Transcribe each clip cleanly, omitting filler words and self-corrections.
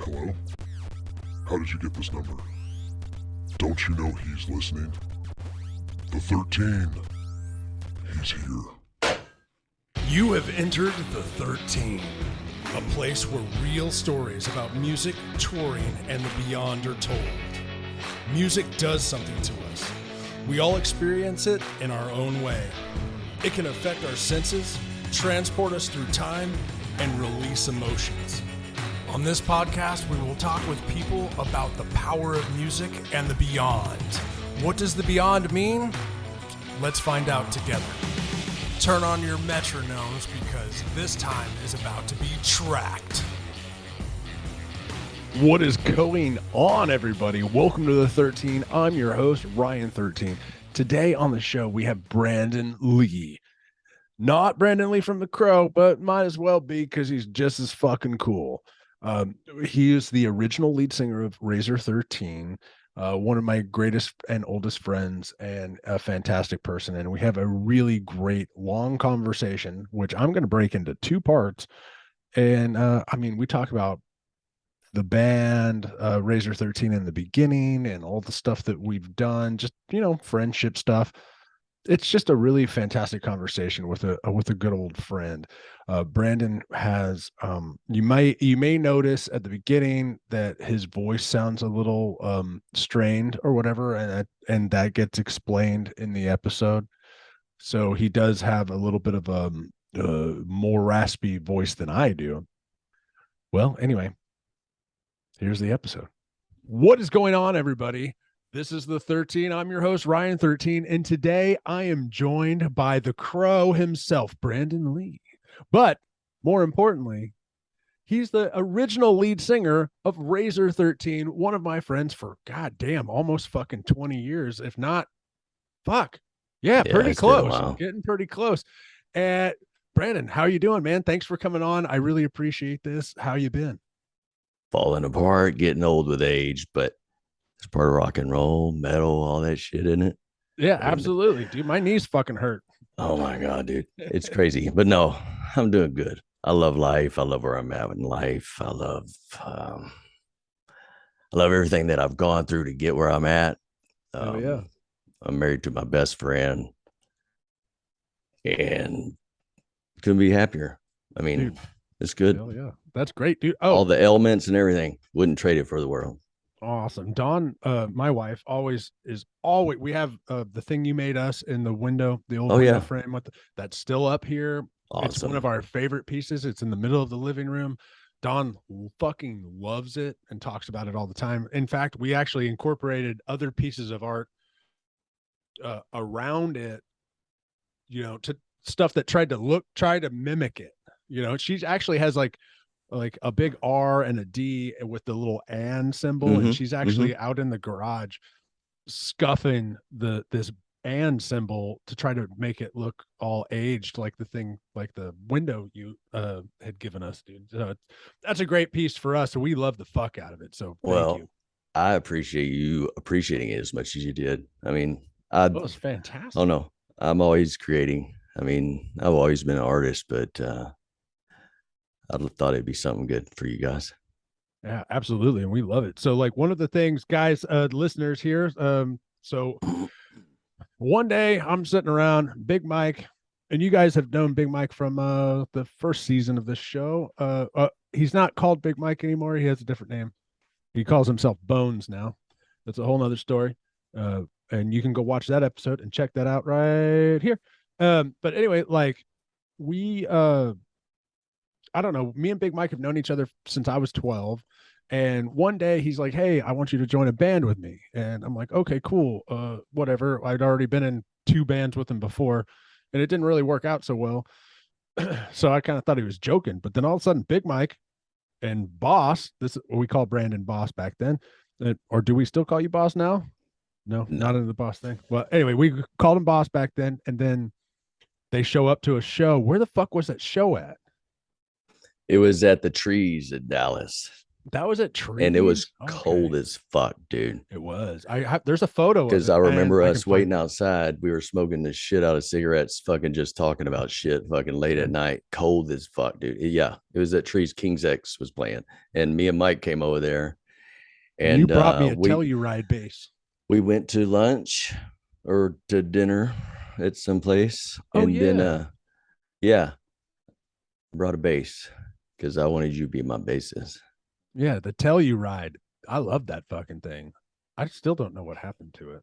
Hello? How did you get this number? Don't you know he's listening? The 13. He's here. You have entered the 13, a place where real stories about music, touring, and the beyond are told. Music does something to us. We all experience it in our own way. It can affect our senses, transport us through time, and release emotions. On this podcast, we will talk with people about the power of music and the beyond. What does the beyond mean? Let's find out together. Turn on your metronomes because this time is about to be tracked. What is going on, everybody? Welcome to the 13. I'm your host, Ryan 13. Today on the show, we have Brandon Lee. Not Brandon Lee from The Crow, but might as well be because he's just as fucking cool. He is the original lead singer of Razr 13, one of my greatest and oldest friends, and a fantastic person. And we have a really great long conversation, which I'm going to break into two parts. And we talk about the band, Razr 13 in the beginning, and all the stuff that we've done, just, friendship stuff. It's just a really fantastic conversation with a good old friend. Brandon has you may notice at the beginning that his voice sounds a little strained or whatever, and that gets explained in the episode. So he does have a little bit of a more raspy voice than I do. Well, anyway, here's the episode. What is going on, everybody? This is the 13. I'm your host, Ryan 13, and today I am joined by the Crow himself, Brandon Lee. But more importantly, he's the original lead singer of Razr 13, one of my friends for goddamn almost fucking 20 years, if not, fuck. Yeah, pretty close. Getting pretty close. And Brandon, how you doing, man? Thanks for coming on. I really appreciate this. How you been? Falling apart, getting old with age, but it's part of rock and roll, metal, all that shit, isn't it? Yeah, absolutely, dude. My knees fucking hurt. Oh my God, dude. It's crazy. But no, I'm doing good. I love life. I love where I'm at in life. I love everything that I've gone through to get where I'm at. Yeah. I'm married to my best friend and couldn't be happier. I mean, dude, it's good. Hell yeah. That's great, dude. All the elements and everything. Wouldn't trade it for the world. Awesome. Dawn, my wife, always we have the thing you made us in the window, the old window frame that's still up here. Awesome. It's one of our favorite pieces. It's in the middle of the living room. Dawn fucking loves it and talks about it all the time. In fact, we actually incorporated other pieces of art around it, to stuff that tried to mimic it. She actually has like a big R and a D with the little and symbol. And she's actually out in the garage scuffing this and symbol to try to make it look all aged, like the window you had given us, dude. So that's a great piece for us. So we love the fuck out of it. So thank you. I appreciate you appreciating it as much as you did. I mean, it was fantastic. Oh no, I'm always creating. I mean, I've always been an artist, but I thought it'd be something good for you guys. Yeah, absolutely. And we love it. So like one of the things, guys, listeners here. So one day I'm sitting around Big Mike, and you guys have known Big Mike from the first season of this show. He's not called Big Mike anymore. He has a different name. He calls himself Bones now. That's a whole nother story. And you can go watch that episode and check that out right here. But anyway, like we I don't know. Me and Big Mike have known each other since I was 12. And one day he's like, "Hey, I want you to join a band with me." And I'm like, "Okay, cool. Whatever." I'd already been in 2 bands with him before, and it didn't really work out so well. So I kind of thought he was joking. But then all of a sudden, Big Mike and Boss, we called Brandon Boss back then. Or do we still call you Boss now? No, not in the Boss thing. Well, anyway, we called him Boss back then, and then they show up to a show. Where the fuck was that show at? It was at the Trees in Dallas. That was at Trees. and it was Okay. cold as fuck, dude. It was. There's a photo of it. Because I remember and I us can find waiting outside. We were smoking the shit out of cigarettes, fucking just talking about shit, fucking late at night, cold as fuck, dude. Yeah, it was at Trees. King's X was playing, and me and Mike came over there, And you and brought me a Telluride bass. we went to lunch or to dinner at some place, Oh, and yeah. then yeah, brought a bass because I wanted you to be my bassist. Yeah, the Telluride. I love that fucking thing. I still don't know what happened to it.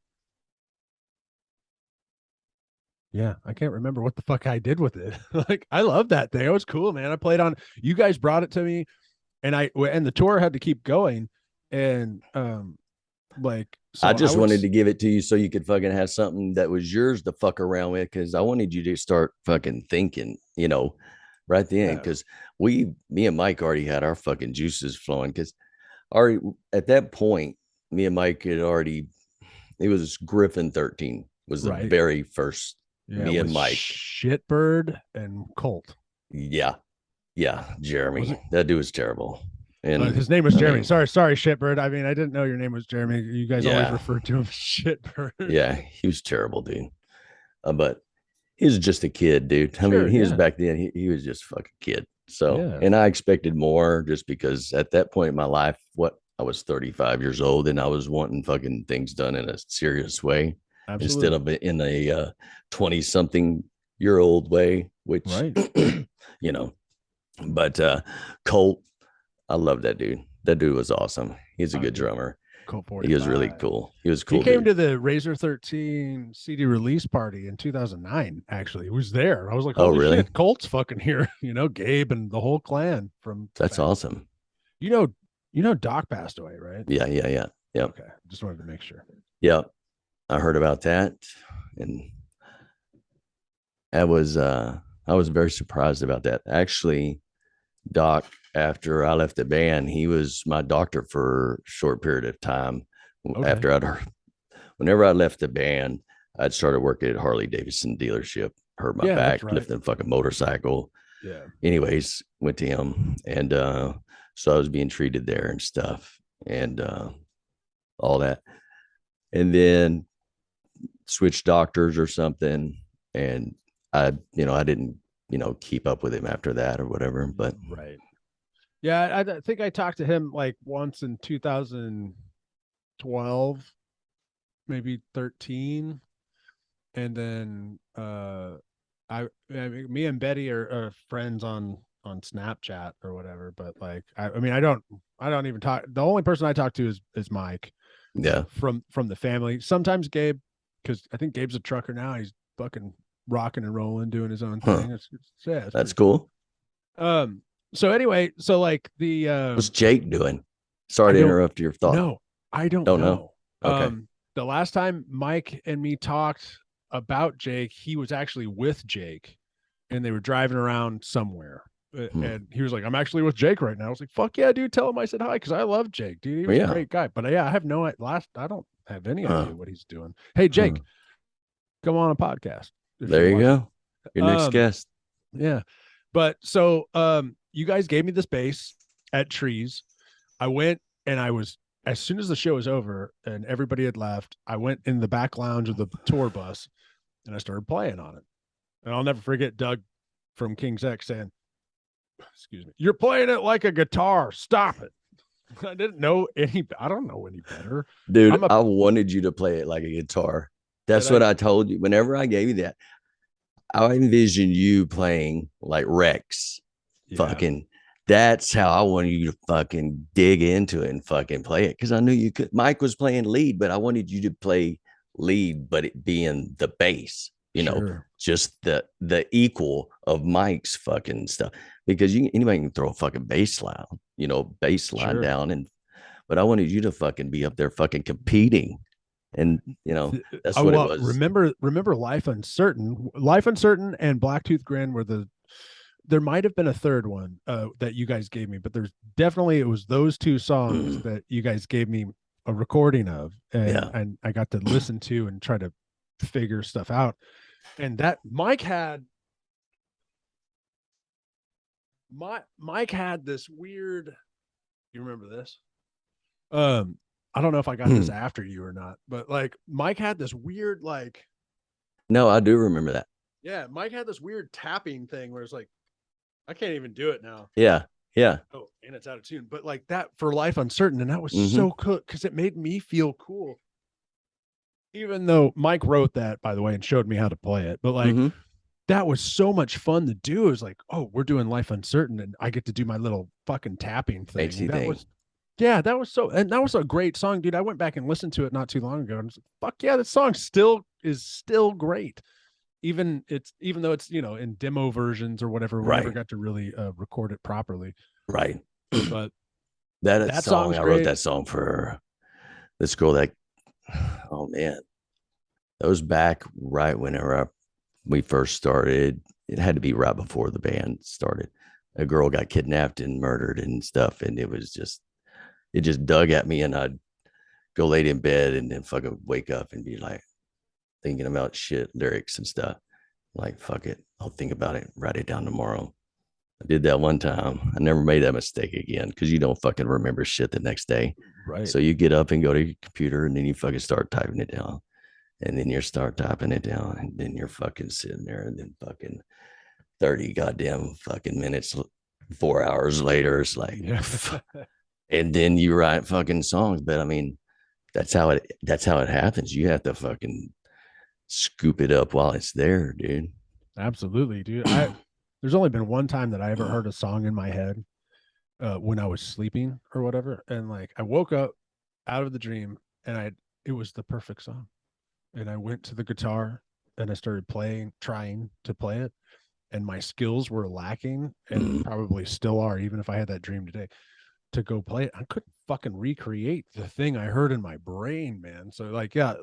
Yeah, I can't remember what the fuck I did with it. Like, I love that thing. It was cool, man. I played on. You guys brought it to me, and the tour had to keep going, and like, so I just wanted to give it to you so you could fucking have something that was yours to fuck around with, because I wanted you to start fucking thinking, right then. Because me and Mike already had our fucking juices flowing. Because already at that point, me and Mike had already, it was Griffin 13 was the very first. Me and Mike, Shitbird and Colt. Yeah, Jeremy. That dude was terrible. And his name was Jeremy. Sorry, Shitbird. I mean, I didn't know your name was Jeremy. You guys always referred to him as Shitbird. Yeah, he was terrible, dude. But he was just a kid, dude. I mean, he was back then. He was just a fucking kid. So, and I expected more just because at that point in my life, I was 35 years old and I was wanting fucking things done in a serious way. Instead of in a 20-something-year-old way, which, but Colt, I love that dude. That dude was awesome. He's a good drummer. Colt 45. He was really cool. He was cool. He came to the Razr 13 CD release party in 2009. Actually, he was there. I was like, "Holy shit, Colt's fucking here!" Gabe and the whole clan from. That's awesome. You know, Doc passed away, right? Yeah. Okay, just wanted to make sure. Yeah, I heard about that, and I was very surprised about that. Actually, Doc, after I left the band, he was my doctor for a short period of time. Okay. Whenever I left the band, I'd started working at Harley Davidson dealership, hurt my back, lifting a fucking motorcycle. Yeah. Anyways, went to him, and so I was being treated there and stuff, and all that. And then switched doctors or something, and I didn't keep up with him after that or whatever. But yeah, I think I talked to him like once in 2012, maybe 13, and then me and Betty are friends on Snapchat or whatever. But like, I mean, I don't even talk. The only person I talk to is Mike. Yeah, from the family. Sometimes Gabe, because I think Gabe's a trucker now. He's fucking rocking and rolling, doing his own thing. That's cool. So anyway, so like the what's Jake doing? Sorry to interrupt your thought. No, I don't know. Okay. The last time Mike and me talked about Jake, he was actually with Jake, and they were driving around somewhere. And he was like, "I'm actually with Jake right now." I was like, "Fuck yeah, dude! Tell him I said hi," because I love Jake, dude. He was a great guy. But I have no I don't have any idea what he's doing. Hey, Jake, come on a podcast. There you go. Your next guest. Yeah, but so you guys gave me this bass at Trees. I went and as soon as the show was over and everybody had left, I went in the back lounge of the tour bus and I started playing on it. And I'll never forget Doug from King's X saying, "Excuse me, you're playing it like a guitar. Stop it." I don't know any better. Dude, I wanted you to play it like a guitar. That's what I told you. Whenever I gave you that, I envisioned you playing like Rex. Fucking, that's how I wanted you to fucking dig into it and fucking play it. Because I knew you could. Mike was playing lead, but I wanted you to play lead, but it being the bass. Just the equal of Mike's fucking stuff, because anybody can throw a fucking bass line, down, but I wanted you to fucking be up there fucking competing, and that's what it was. Remember Life Uncertain, and Blacktooth Grin were there might have been a third one that you guys gave me, but it was those two songs that you guys gave me a recording of, and I got to listen to and try to figure stuff out. And that Mike had this weird, You remember this? I don't know if I got this after you or not, but like Mike had this weird like No, I do remember that. yeah, Mike had this weird tapping thing where it's like I can't even do it now. Yeah. Yeah. Oh, and it's out of tune. But like that for Life Uncertain, and that was Mhm. so cool because it made me feel cool. Even though Mike wrote that, by the way, and showed me how to play it, but like Mhm. that was so much fun to do. It was like, oh, we're doing Life Uncertain, and I get to do my little fucking tapping thing. Makes you That think. was, yeah, that was so, and that was a great song, dude. I went back and listened to it not too long ago, and I was like, fuck yeah, this song still great. Even though it's in demo versions or whatever, we never Right. got to really record it properly. Right. But That that song, song's I wrote great. that song for this girl that, oh man, that was back right whenever we first started. It had to be right before the band started. A girl got kidnapped and murdered and stuff. And it just dug at me. And I'd go lay in bed and then fucking wake up and be like thinking about shit, lyrics and stuff. Like, fuck it. I'll think about it, write it down tomorrow. I did that one time. I never made that mistake again because you don't fucking remember shit the next day. Right. So you get up and go to your computer and then you fucking start typing it down. And then you start typing it down. And then you're fucking sitting there and then fucking 30 goddamn fucking minutes, 4 hours later, it's like, Yeah. and then you write fucking songs. But I mean, that's how it happens. You have to fucking scoop it up while it's there, dude. Absolutely, dude. There's only been one time that I ever heard a song in my head when I was sleeping or whatever, and like I woke up out of the dream and it was the perfect song, and I went to the guitar and I started trying to play it, and my skills were lacking and probably still are, even if I had that dream today to go play it. I couldn't fucking recreate the thing I heard in my brain, man. So yeah,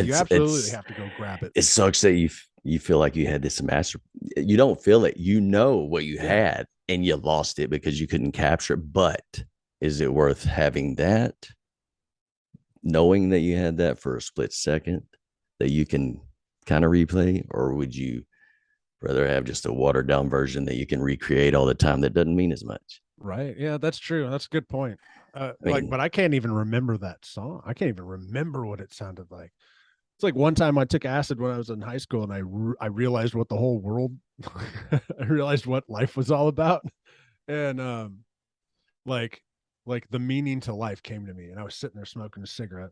you absolutely have to go grab it. It sucks that you feel like you had this master. You don't feel it. You know what you had, and you lost it because you couldn't capture it. But is it worth having that? Knowing that you had that for a split second that you can kind of replay, or would you rather have just a watered down version that you can recreate all the time that doesn't mean as much? Right. Yeah, that's true. That's a good point. mean, But I can't even remember that song. I can't even remember what it sounded like. It's like one time I took acid when I was in high school, and I realized what the whole world, I realized what life was all about, and like like the meaning to life came to me, and I was sitting there smoking a cigarette,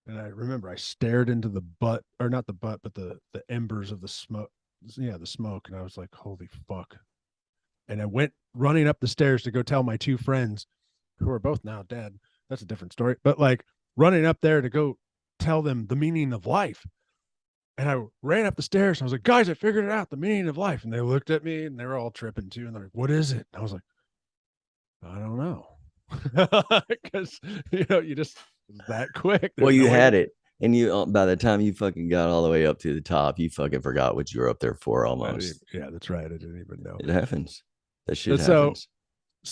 and I remember I stared into the butt, or not the butt, but the embers of the smoke. Yeah, the smoke, and I was like, holy fuck. And I went running up the stairs to go tell my two friends who are both now dead. That's a different story. But like running up there to go tell them the meaning of life. And I ran up the stairs and I was like, guys, I figured it out, the meaning of life. And they looked at me and they were all tripping too. And they're like, what is it? And I was like, I don't know. Because you just that quick. well, you had it. And you, by the time you fucking got all the way up to the top, you fucking forgot what you were up there for almost. Yeah, that's right. I didn't even know. It happens. That shit So happens.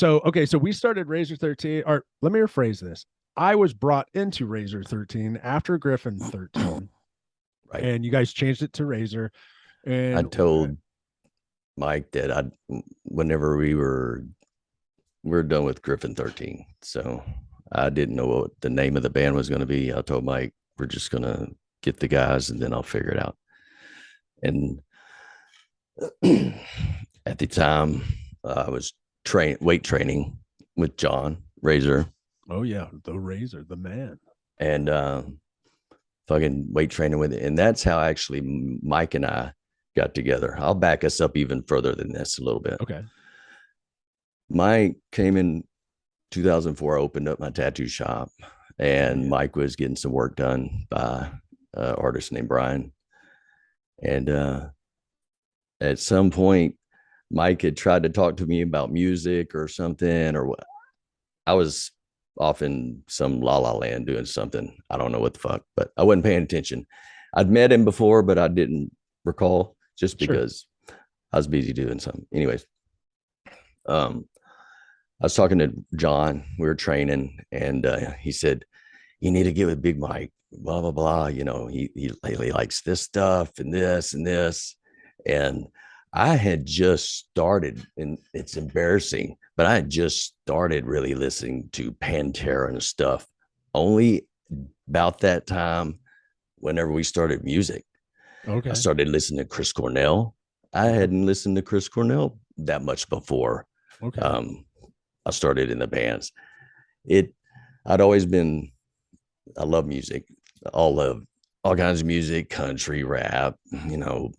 okay, so we started Razor 13, or let me rephrase this. I was brought into Razor 13 after Griffin 13. Right. And you guys changed it to Razor. And I told Mike that whenever we're done with Griffin 13. So I didn't know what the name of the band was going to be. I told Mike, we're just going to get the guys and then I'll figure it out. And at the time, I was weight training with John Razr. Oh yeah, the Razor, the man. And fucking weight training with it. And that's how actually Mike and I got together. I'll back us up even further than this a little bit. Okay. Mike came in 2004, opened up my tattoo shop, and Mike was getting some work done by an artist named Brian. And at some point, Mike had tried to talk to me about music or something, or what. I was off in some la la land doing something. I don't know what the fuck, but I wasn't paying attention. I'd met him before, but I didn't recall just because I was busy doing something. Anyways, I was talking to John. We were training, and he said, "You need to get with Big Mike." Blah blah blah. He likes this stuff and this and this, and I had just started, and it's embarrassing, but I had just started really listening to Pantera and stuff only about that time whenever we started music. I Okay. started listening to Chris Cornell. I hadn't listened to Chris Cornell that much before. Okay. I started in the bands. I'd always been, I love music, all kinds of music, country, rap,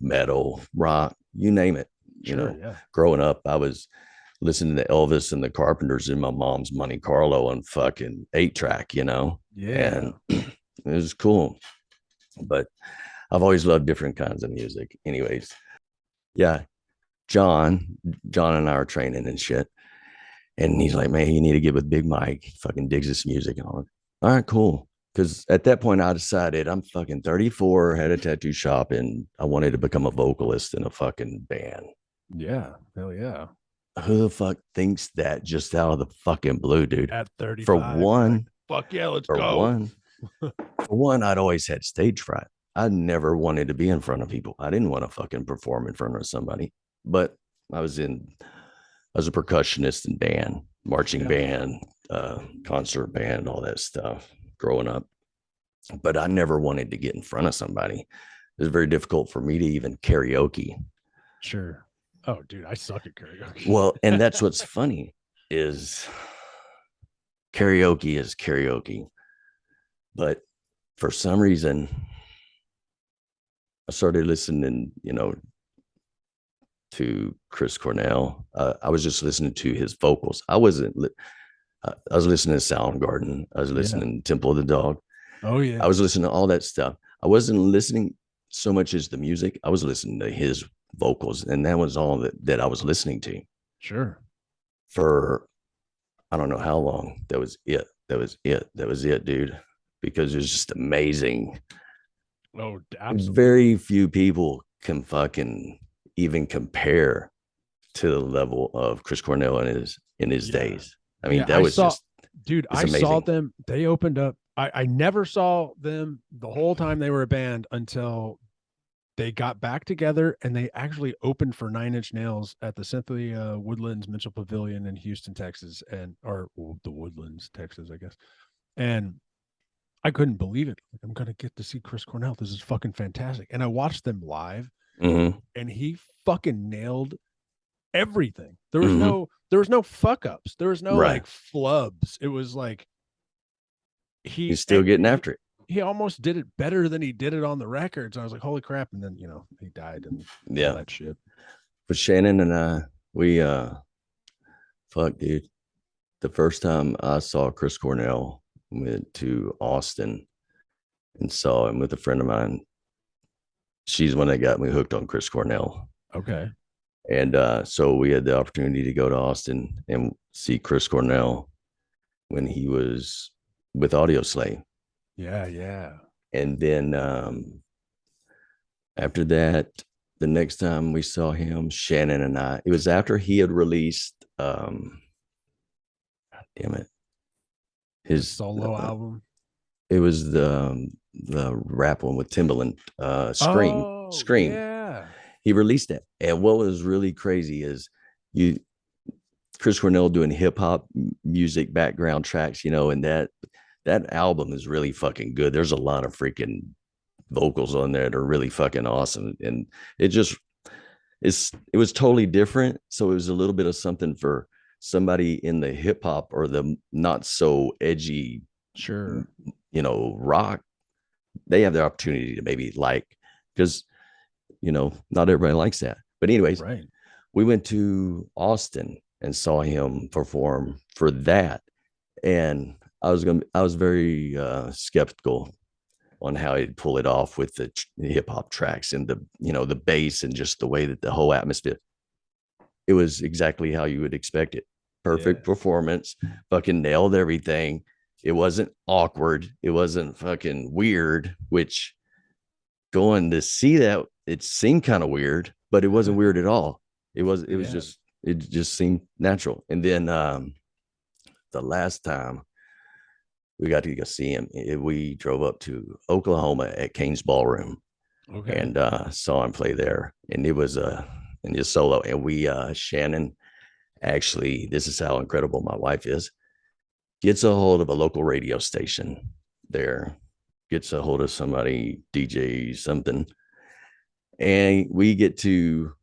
metal, rock, you name it. Sure. Yeah. Growing up, I was listening to Elvis and the Carpenters in my mom's Monte Carlo on fucking 8-track, Yeah. and it was cool. But I've always loved different kinds of music. Anyways, yeah, John and I are training and shit. And he's like, man, you need to get with Big Mike. He fucking digs this music. And I'm like, all right, cool. Because at that point, I decided I'm fucking 34, had a tattoo shop, and I wanted to become a vocalist in a fucking band. Yeah. Hell yeah. Who the fuck thinks that just out of the fucking blue, dude? At 35. For one, like, fuck yeah, let's for go. one, I'd always had stage fright. I never wanted to be in front of people. I didn't want to fucking perform in front of somebody. But I was a percussionist in band, marching band, concert band, all that stuff growing up. But I never wanted to get in front of somebody. It was very difficult for me to even karaoke. Sure. Oh, dude, I suck at karaoke. Well, and that's what's funny is karaoke is karaoke. But for some reason, I started listening, to Chris Cornell. I was just listening to his vocals. I was listening to Soundgarden. I was listening to Temple of the Dog. Oh yeah. I was listening to all that stuff. I wasn't listening so much as the music. I was listening to his vocals, and that was all that I was listening to. Sure. For I don't know how long. That was it. That was it, dude. Because it was just amazing. Oh, absolutely. Very few people can fucking even compare to the level of Chris Cornell in his days. I mean, I saw them. They opened up. I never saw them the whole time they were a band until they got back together and they actually opened for 9 Inch Nails at the Cynthia Woodlands Mitchell Pavilion in Houston, Texas, or the Woodlands, Texas, I guess. And I couldn't believe it. Like, I'm gonna get to see Chris Cornell. This is fucking fantastic. And I watched them live, and he fucking nailed everything. There was no fuck ups. There was no like flubs. It was like he's still getting after it. He almost did it better than he did it on the records. I was like, holy crap. And then, he died and all that shit. But Shannon and I, we fuck, dude. The first time I saw Chris Cornell, went to Austin and saw him with a friend of mine. She's the one that got me hooked on Chris Cornell. Okay. And so we had the opportunity to go to Austin and see Chris Cornell when he was with Audio Slave. Yeah. And then after that, the next time we saw him, Shannon and I, it was after he had released, God damn it, his solo album. It was the rap one with Timbaland, Scream. Yeah. He released it. And what was really crazy is Chris Cornell doing hip hop music background tracks, and that album is really fucking good. There's a lot of freaking vocals on there that are really fucking awesome. And it was totally different. So it was a little bit of something for somebody in the hip hop or the not so edgy, sure, rock. They have the opportunity to maybe because not everybody likes that. But anyways, we went to Austin and saw him perform for that, and I was very skeptical on how he'd pull it off with the hip hop tracks and the bass and just the way that the whole atmosphere. It was exactly how you would expect it. Perfect performance, fucking nailed everything. It wasn't awkward. It wasn't fucking weird, which going to see that, it seemed kind of weird, but it wasn't weird at all. It just seemed natural. And then the last time we got to go see him, we drove up to Oklahoma at Kane's Ballroom and saw him play there. And it was and just solo. And we, Shannon, actually, this is how incredible my wife is, gets a hold of a local radio station there, gets a hold of somebody, DJ, something. And we get to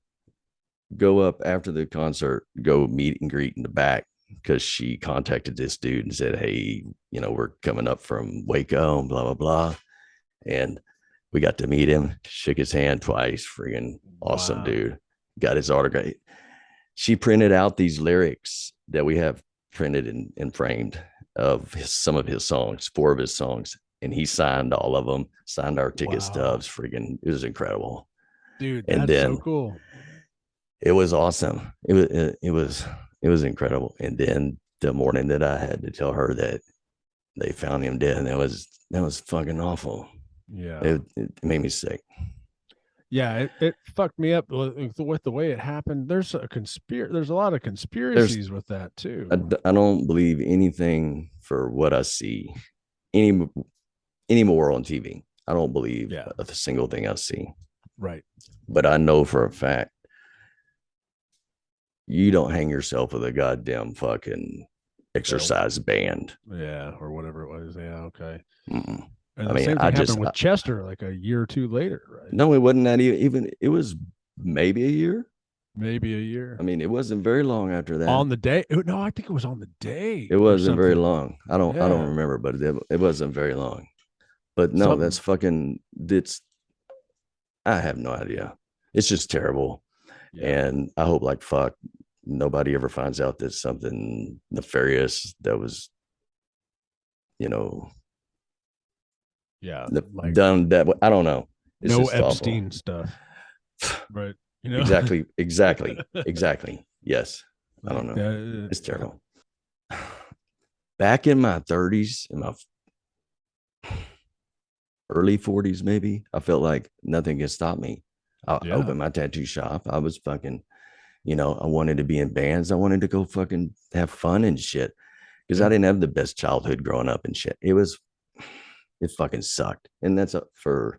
go up after the concert, go meet and greet in the back because she contacted this dude and said, hey, we're coming up from Waco and blah, blah, blah. And we got to meet him, shook his hand twice. Freaking awesome dude. Got his autograph. She printed out these lyrics that we have printed and framed of some of his songs, 4 of his songs. And he signed all of them, signed our ticket stubs. Freaking, it was incredible. Dude, and that's then so cool. It was awesome. It was incredible. And then the morning that I had to tell her that they found him dead, that was fucking awful. Yeah, it made me sick. Yeah, it fucked me up with the way it happened. There's a lot of conspiracies with that too. I don't believe anything for what I see anymore on TV. I don't believe a single thing I see. Right. But I know for a fact you don't hang yourself with a goddamn fucking exercise band. Yeah, or whatever it was. Yeah, okay. Mm-mm. And the same thing happened with Chester like a year or two later, right? No, it wasn't that even. It was maybe a year. Maybe a year. I mean, it wasn't very long after that. On the day? No, I think it was on the day. It wasn't very long. I don't remember, but it wasn't very long. But no, that's fucking. I have no idea. It's just terrible. Yeah. And I hope like fuck nobody ever finds out that something nefarious that was, done that. I don't know. It's no Epstein stuff. Right. Exactly. Yes. I don't know. It's terrible. Back in my 30s, in my early 40s, maybe, I felt like nothing can stop me. I opened my tattoo shop. I was fucking, I wanted to be in bands. I wanted to go fucking have fun and shit because I didn't have the best childhood growing up and shit. It fucking sucked. And that's for,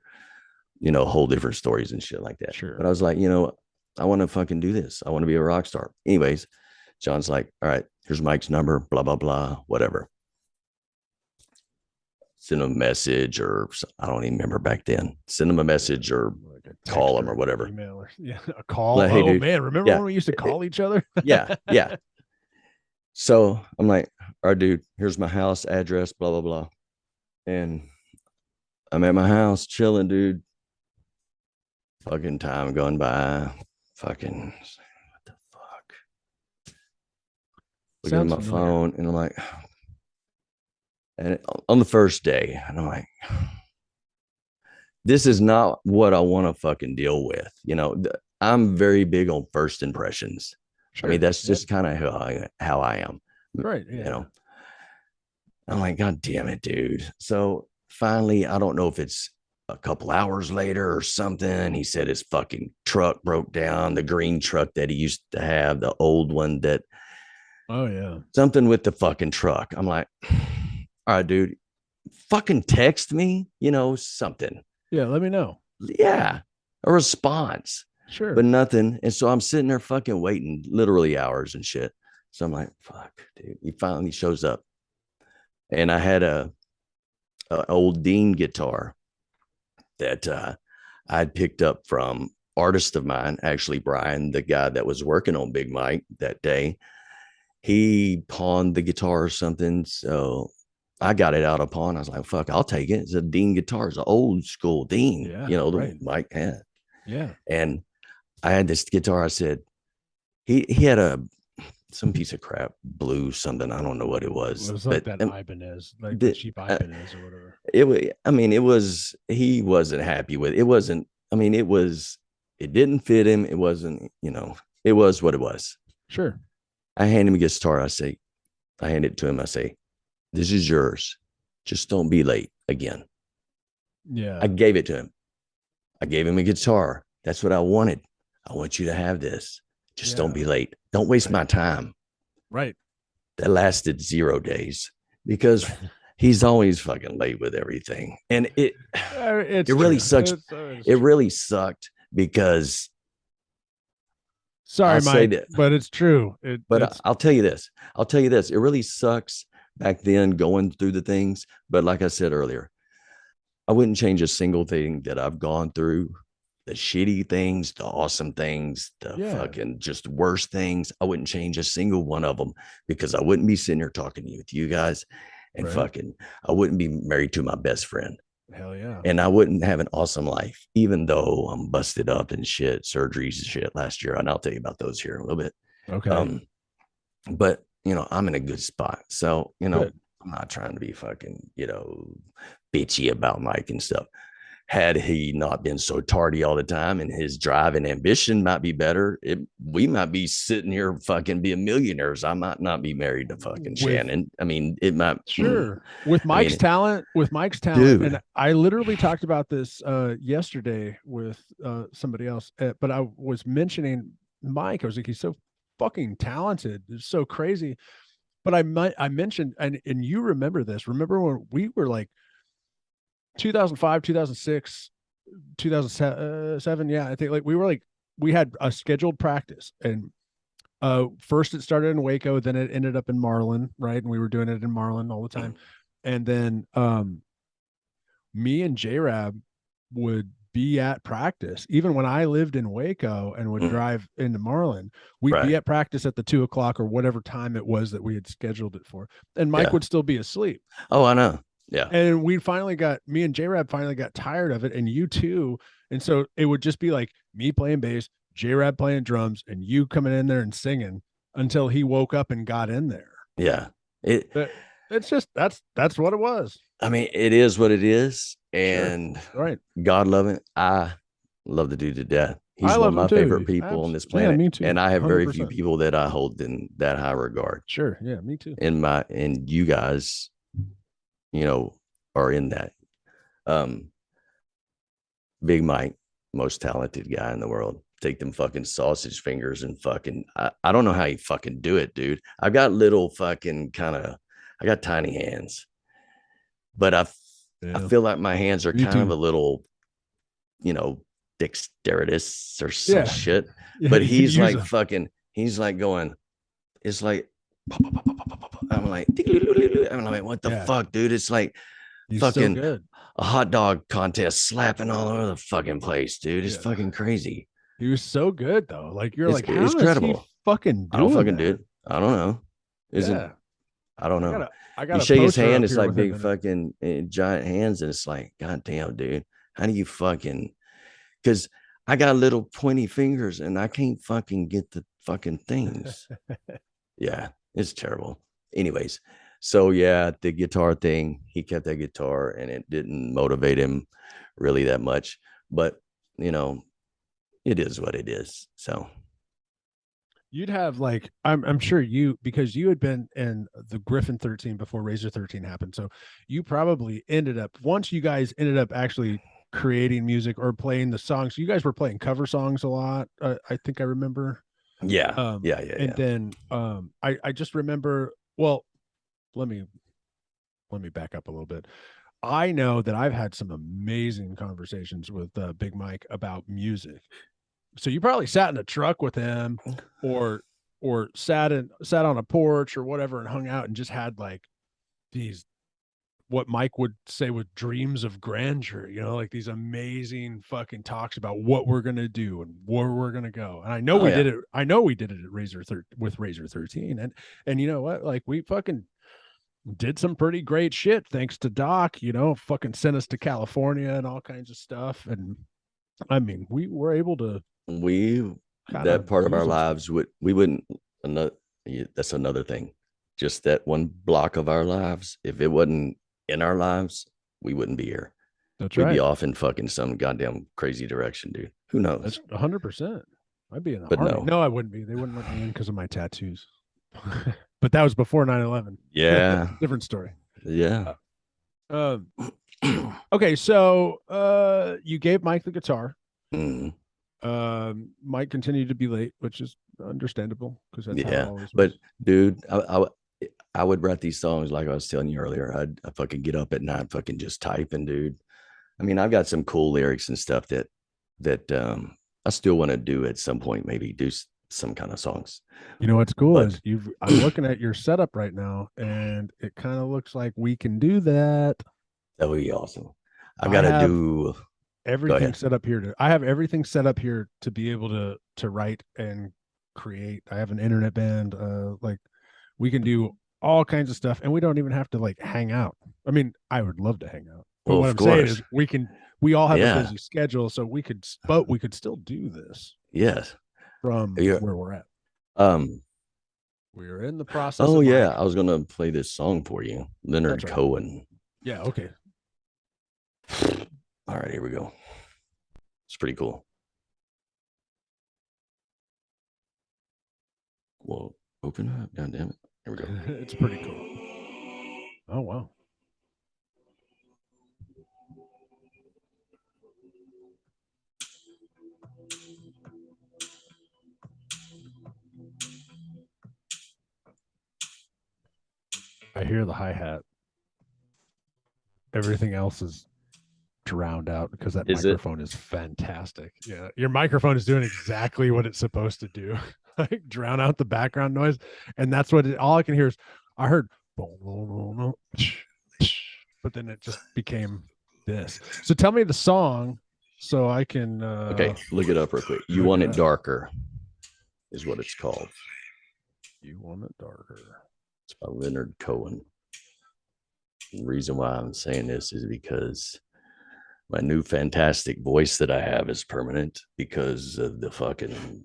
whole different stories and shit like that. Sure. But I was like, I want to fucking do this. I want to be a rock star. Anyways, John's like, all right, here's Mike's number, blah, blah, blah, whatever. Send him a message, or I don't even remember back then. Send him a message or call him or whatever. Email or, a call. Like, hey, dude, man, remember when we used to call each other? Yeah. So I'm like, all right, dude, here's my house address, blah, blah, blah. And I'm at my house chilling, dude. Fucking time going by. Fucking, what the fuck? Looking at my phone, and I'm like, and on the first day, and I'm like, this is not what I want to fucking deal with. I'm very big on first impressions. Sure. I mean, that's just kind of how I am. Right. Yeah. I'm like, God damn it, dude. So finally, I don't know if it's a couple hours later or something, he said his fucking truck broke down, the green truck that he used to have, the old one that, something with the fucking truck. I'm like, all right, dude, fucking text me, something. Yeah, let me know. Yeah, a response. Sure. But nothing. And so I'm sitting there fucking waiting literally hours and shit. So I'm like, fuck, dude. He finally shows up. And I had a old Dean guitar that I'd picked up from artist of mine, actually Brian, the guy that was working on Big Mike that day. He pawned the guitar or something. So I got it out of pawn. I was like, fuck, I'll take it. It's a Dean guitar. It's an old school Dean, the Mike had. Yeah. And I had this guitar. I said, he had some piece of crap, blue something. I don't know what it was. It was like that Ibanez, like the cheap Ibanez or whatever. He wasn't happy with it. It didn't fit him. It wasn't, it was what it was. Sure. I hand him a guitar. I hand it to him. I say, this is yours. Just don't be late again. Yeah. I gave it to him. I gave him a guitar. That's what I wanted. I want you to have this. Just don't be late. Don't waste my time. Right. That lasted 0 days because he's always fucking late with everything. And it really sucks. It really sucked because Sorry, I'll say Mike, that, but it's true. but It's I'll tell you this. I'll tell you this. It really sucks back then going through the things. But like I said earlier, I wouldn't change a single thing that I've gone through. The shitty things, the awesome things, the yeah, fucking just worst things. I wouldn't change a single one of them because I wouldn't be sitting here talking to you with you guys and right. fucking, I wouldn't be married to my best friend. Hell yeah. And I wouldn't have an awesome life, even though I'm busted up and shit, surgeries and shit last year. And I'll tell you about those here in a little bit. Okay. But I'm in a good spot. So, Good. I'm not trying to be fucking, bitchy about Mike and stuff. Had he not been so tardy all the time and his drive and ambition might be better, we might be sitting here fucking being millionaires. I might not be married to fucking Shannon. I mean, it might. Sure. With Mike's talent, dude. and I literally talked about this yesterday with somebody else, but I was mentioning Mike. I was like, he's so fucking talented. It's so crazy. But I mentioned, and you remember this. Remember when we were like 2005, 2006, 2007. Yeah, I think like we had a scheduled practice, and first it started in Waco, then it ended up in Marlin, right? And we were doing it in Marlin all the time. And then me and J-Rab would be at practice even when I lived in Waco and would drive into Marlin. We'd be at practice at the 2:00 or whatever time it was that we had scheduled it for, and Mike would still be asleep. Oh, I know. Yeah. And me and J-Rab finally got tired of it, and you too. And so it would just be like me playing bass, J-Rab playing drums, and you coming in there and singing until he woke up and got in there. Yeah. It's just that's what it was. I mean, it is what it is. And sure. Right. God love it. I love the dude to death. He's one of my favorite people on this planet. Yeah, me too. And I have 100%. very few people that I hold in that high regard. Sure. Yeah, me too. And you guys, are in that. Big Mike, most talented guy in the world. Take them fucking sausage fingers and fucking, I don't know how you fucking do it, dude. I've got little fucking I got tiny hands, but I feel like my hands are kind of a little, dexterous or some shit. Yeah, but he's like fucking, he's like going, it's like, I'm like, what the fuck, dude? It's like fucking so good. A hot dog contest slapping all over the fucking place, dude. It's fucking crazy. He was so good though. Like you're like, how it's incredible. Is he fucking I don't fucking do it. I don't know. I don't know. I got you shake his hand, it's like big fucking giant hands, and it's like, God damn, dude. How do you fucking, because I got little pointy fingers and I can't fucking get the fucking things. Yeah, it's terrible. Anyways, so yeah, the guitar thing, he kept that guitar and it didn't motivate him really that much. But it is what it is. So you'd have like, I'm sure because you had been in the Griffin 13 before Razor 13 happened. So you probably once you guys ended up actually creating music or playing the songs, you guys were playing cover songs a lot. I think I remember. Yeah. And then I just remember, well, let me back up a little bit. I know that I've had some amazing conversations with Big Mike about music. So you probably sat in a truck with him or sat on a porch or whatever and hung out and just had like these, what Mike would say with dreams of grandeur, like these amazing fucking talks about what we're going to do and where we're going to go. And I know we did it. I know we did it at with Razor 13. And you know what? Like we fucking did some pretty great shit thanks to Doc, fucking sent us to California and all kinds of stuff. And I mean, we were able to that part of our lives we wouldn't that's another thing. Just that one block of our lives, if it wasn't in our lives, we wouldn't be here. We'd be off in fucking some goddamn crazy direction, dude. Who knows? That's 100%. I'd be in the but army. No, I wouldn't be. They wouldn't let me in because of my tattoos. But that was before 9/11. Yeah. Different story. Yeah. Okay, so you gave Mike the guitar. Mike continued to be late, which is understandable because that's how it always was. But dude, I would write these songs like I was telling you earlier. I'd fucking get up at night, fucking just typing, dude. I mean, I've got some cool lyrics and stuff that I still want to do at some point. Maybe do some kind of songs. You know what's cool But is I'm looking at your setup right now, and it kind of looks like we can do that. that would be awesome. I I gotta have do. Go everything ahead. set up here I have everything set up here to be able to write and create. I have an internet band. Like we can do all kinds of stuff, and we don't even have to like hang out. I mean, I would love to hang out, but Well, what of I'm saying course. is we all have a Yeah. busy schedule, so but we could still do this Yes. from Yeah. where we're at. Um. We're in the process Oh of yeah, like, I was gonna play this song for you, that's Leonard right. Cohen. Yeah, okay. All right, here we go. It's pretty cool. Well, open up. God damn it. Here we go. It's pretty cool. Oh wow. I hear the hi-hat. Everything else is drowned out because that Is it? microphone is fantastic. Yeah, your microphone is doing exactly what it's supposed to do. Like drown out the background noise, and that's what all I can hear is I heard, but then it just became this. So tell me the song, so I can. Okay, look it up real quick. You look Want it It up. Darker is what it's called. You Want It Darker. It's by Leonard Cohen. The reason why I'm saying this is because my new fantastic voice that I have is permanent because of the fucking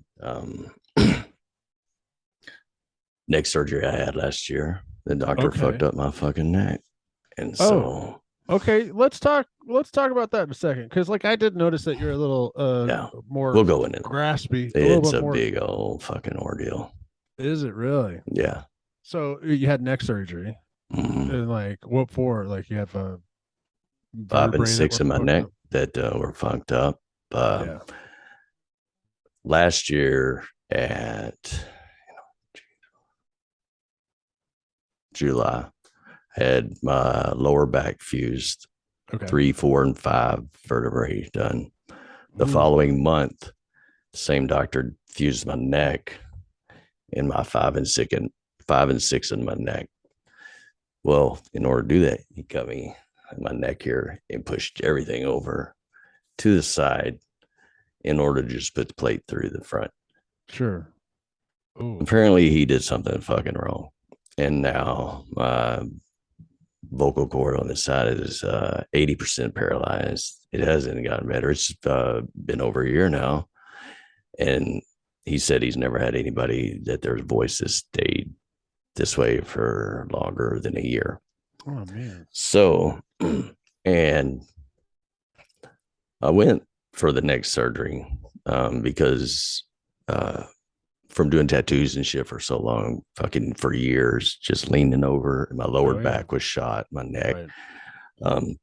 neck surgery I had last year. The doctor fucked Okay. up my fucking neck. And Oh, so, okay. Let's talk about that in a second, because like I did notice that you're a little yeah, more we'll go in it. graspy, a little It's bit a more. big old fucking ordeal. Is it really? Yeah. So you had neck surgery, Mhm. and like what for? Like you have a 5 and vertebrae that 6 were in my fucked neck up. that were fucked up. Uh, Yeah. Last year at July, had my lower back fused, Okay. 3, 4, and 5 vertebrae done. The Ooh. following month, the same doctor fused my neck and my 5 and 6 in my neck. Well, in order to do that, he cut me my neck here and pushed everything over to the side in order to just put the plate through the front. Sure. Ooh. Apparently, he did something fucking wrong, and now my vocal cord on this side is 80% paralyzed. It hasn't gotten better. It's been over a year now, and he said he's never had anybody that their voice has stayed this way for longer than a year. Oh man. So, and I went for the neck surgery because from doing tattoos and shit for so long, fucking for years, just leaning over, my lower back was shot, my neck. Right.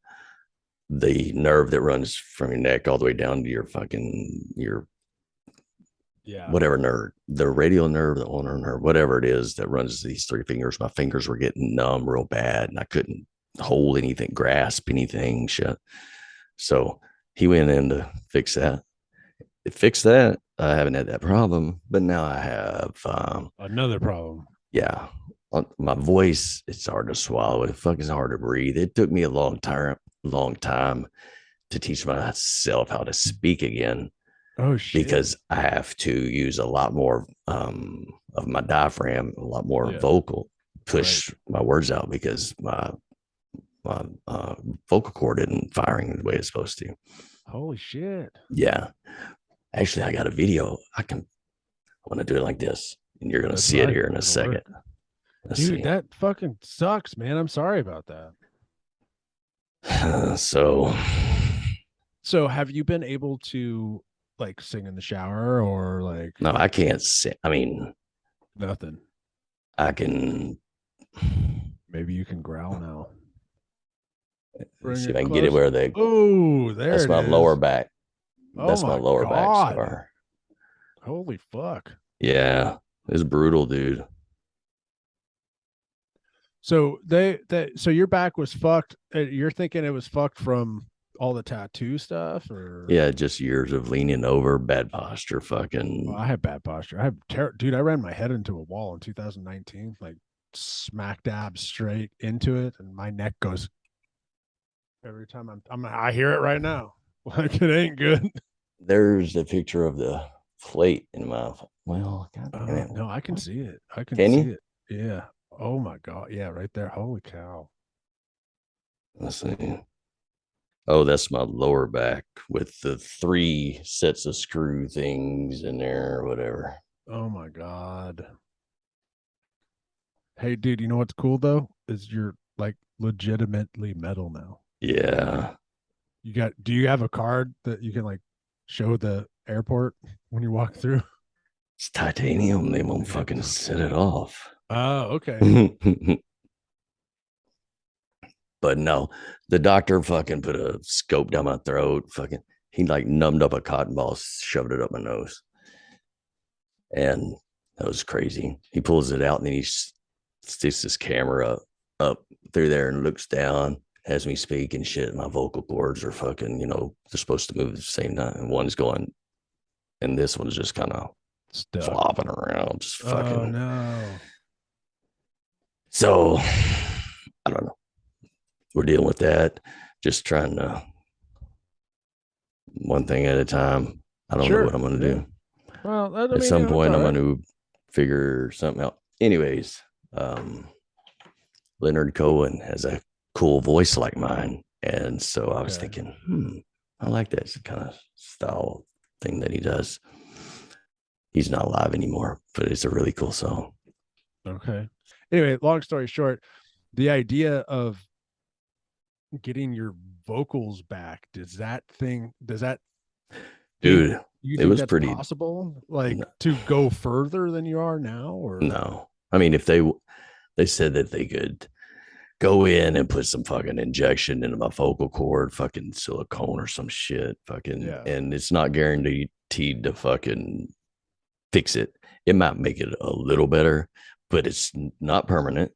The nerve that runs from your neck all the way down to your fucking your whatever nerve, the radial nerve, the ulnar nerve, whatever it is that runs these 3 fingers. My fingers were getting numb real bad, and I couldn't hold anything, grasp anything, shit. So he went in to fix that. It fixed that. I haven't had that problem, but now I have Another problem. yeah. My voice, it's hard to swallow. It fucking hard to breathe. It took me a long time to teach myself how to speak again. Oh shit. Because I have to use a lot more of my diaphragm, a lot more vocal, push my words out because my vocal cord isn't firing the way it's supposed to. Holy shit. Yeah. Actually, I got a video. I want to do it like this, and you're going to see it here in a second. Dude, that fucking sucks, man. I'm sorry about that. So have you been able to like sing in the shower or like? No, I can't sing. I mean, nothing. I can. Maybe you can growl now. See if I can get it where they. Oh, there that's it my is. lower back. Oh that's my lower back scar. Holy fuck. Yeah, it's brutal, dude. So so your back was fucked. You're thinking it was fucked from all the tattoo stuff, or Yeah, just years of leaning over, bad posture, oh, fucking. I have bad posture. I have dude. I ran my head into a wall in 2019, like smack dab straight into it, and my neck goes every time I hear it right now. Like it ain't good. There's a picture of the plate in my. Well, God damn it. No, I can What? see it. I can Can see you? it. Yeah. Oh my god. Yeah, right there. Holy cow. Let's see. Oh, that's my lower back with the 3 sets of screw things in there or whatever. Oh my god. Hey, dude. You know what's cool though? Is you're like legitimately metal now. Yeah. You got? Do you have a card that you can like show the airport when you walk through? It's titanium. They won't Okay. fucking set it off. Oh, okay. But no, the doctor fucking put a scope down my throat. Fucking, he like numbed up a cotton ball, shoved it up my nose. And that was crazy. He pulls it out and then he sticks his camera up through there and looks down, has me speak and shit. My vocal cords are fucking, they're supposed to move at the same time. And one's going, and this one's just kind of Stuck. flopping around, just fucking. Oh no. So I don't know. We're dealing with that. Just trying to one thing at a time. I don't know what I'm going to do. Well, I At mean, some it's point, all I'm right. going to figure something out. Anyways, Leonard Cohen has a cool voice like mine. And so I was thinking, I like that kind of style thing that he does. He's not alive anymore, but it's a really cool song. Okay. Anyway, long story short, the idea of getting your vocals back, does that Dude, you it think was that's pretty. possible? Like to go further than you are now, or No. I mean, if they said that they could go in and put some fucking injection into my vocal cord, fucking silicone or some shit, fucking, yeah. and it's not guaranteed to fucking fix it. It might make it a little better, but it's not permanent.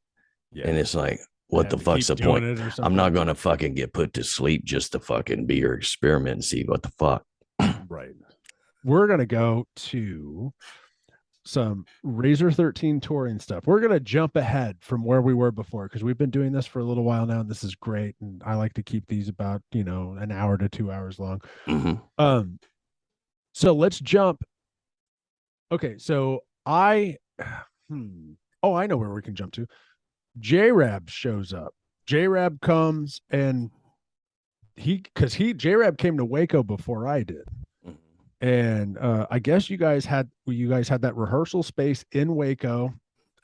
Yeah. And it's like, what the fuck's the point? I'm not gonna fucking get put to sleep just to fucking be your experiment and see what the fuck. Right. We're gonna go to some Razr 13 touring stuff. We're gonna jump ahead from where we were before because we've been doing this for a little while now, and this is great. And I like to keep these about an hour to 2 hours long. Mm-hmm. So let's jump. Okay, so I oh, I know where we can jump to. J-Rab shows up. J-Rab comes and J-Rab came to Waco before I did. And I guess you guys had that rehearsal space in Waco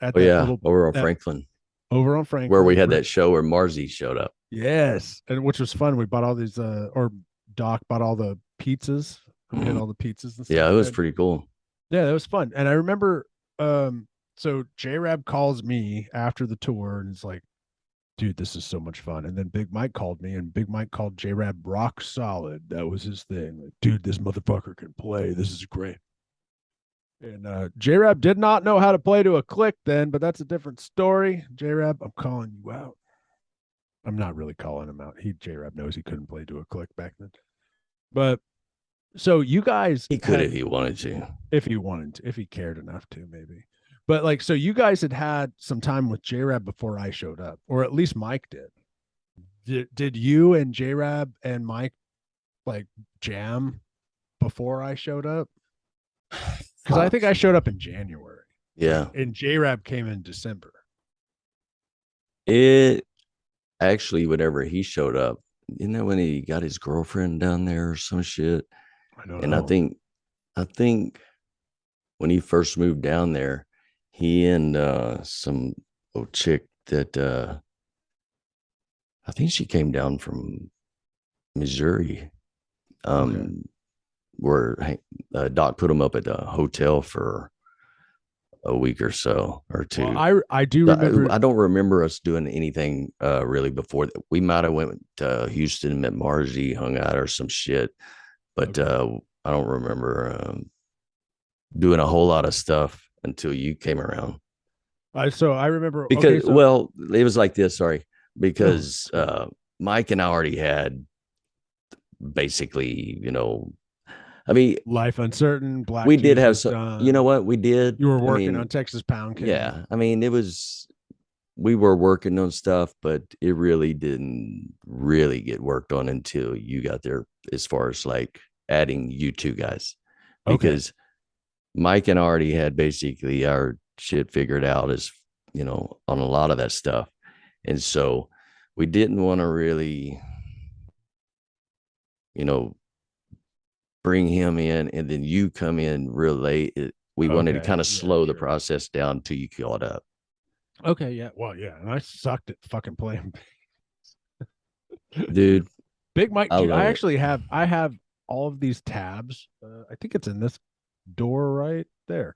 at over on Franklin. Over on Franklin. Where we had that show where Marzi showed up. Yes. And which was fun. We bought all these or Doc bought all the pizzas. We had all the pizzas and stuff. Yeah, it was pretty cool. Yeah, that was fun. And I remember so J-Rab calls me after the tour and is like, dude, this is so much fun. And then Big Mike called me, and Big Mike called J-Rab rock solid. That was his thing. Like, dude, this motherfucker can play. This is great. And J-Rab did not know how to play to a click then, but that's a different story. J-Rab, I'm calling you out. I'm not really calling him out. J-Rab knows he couldn't play to a click back then. But so you guys, he could if he wanted to. If he cared enough to, maybe. But like, so you guys had some time with J-Rab before I showed up, or at least Mike did. Did you and J-Rab and Mike like jam before I showed up? Because I think I showed up in January. Yeah. And J-Rab came in December. It actually, whenever he showed up, isn't that when he got his girlfriend down there or some shit? I don't know. I think when he first moved down there, he and some old chick that I think she came down from Missouri. Where Doc put him up at the hotel for a week or so or two. Well, I do remember. I don't remember us doing anything really before that. We might have went to Houston, met Marzi, hung out or some shit, but I don't remember doing a whole lot of stuff until you came around. So I remember because it was like this. Sorry, because Mike and I already had basically, I mean, Life Uncertain, Black we did Tooth have was some, done. what we did. You were I working mean, on Texas Pound Cake. yeah, I mean, we were working on stuff, but it really didn't really get worked on until you got there, as far as like adding you two guys, Okay. because Mike and I already had basically our shit figured out, as on a lot of that stuff. And so we didn't want to really, you know, bring him in and then you come in real late. We wanted to Okay. kind of Yeah, slow the sure. process down till you caught up. Okay. Yeah. Well, yeah. And I sucked at fucking playing. Dude, Big Mike, I dude, love it. I have all of these tabs. I think it's in this door right there.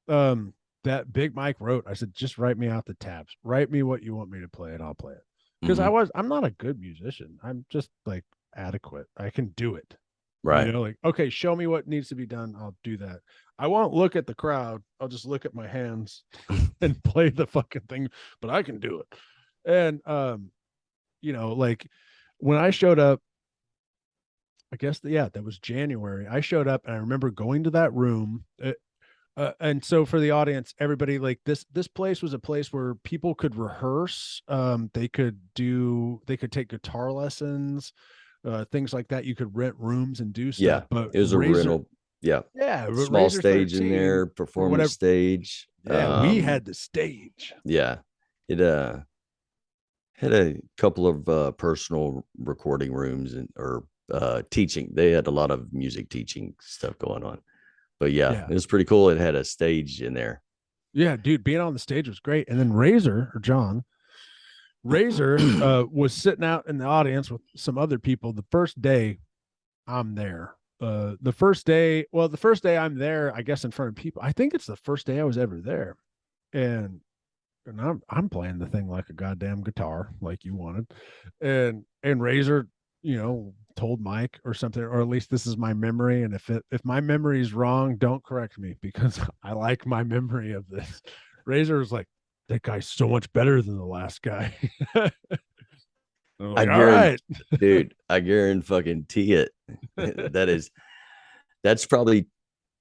That Big Mike wrote. I said, just write me out the tabs. Write me what you want me to play, and I'll play it. Because Mhm. I'm not a good musician. I'm just like adequate. I can do it. Right. Like, okay, show me what needs to be done. I'll do that. I won't look at the crowd. I'll just look at my hands and play the fucking thing, but I can do it. And like when I showed up, I guess that was January. I showed up and I remember going to that room. And so for the audience, everybody, like this place was a place where people could rehearse. They could take guitar lessons, things like that. You could rent rooms and do stuff. Yeah. But It was a rental. Yeah. Small Razor stage in 13 there, or performance whatever. stage. Yeah, we had the stage. Yeah. It had a couple of personal recording rooms or teaching. They had a lot of music teaching stuff going on. But yeah, Yeah. it was pretty cool. It had a stage in there. Yeah, dude, being on the stage was great. And then Razor was sitting out in the audience with some other people the first day I'm there. The first day I'm there, I guess in front of people. I think it's the first day I was ever there. And I'm playing the thing like a goddamn guitar, like you wanted. And Razor, told Mike or something, or at least this is my memory. And if my memory is wrong, don't correct me because I like my memory of this. Razor was like, that guy's so much better than the last guy. I'm I like, all guarantee, right. dude, I guarantee it. That's probably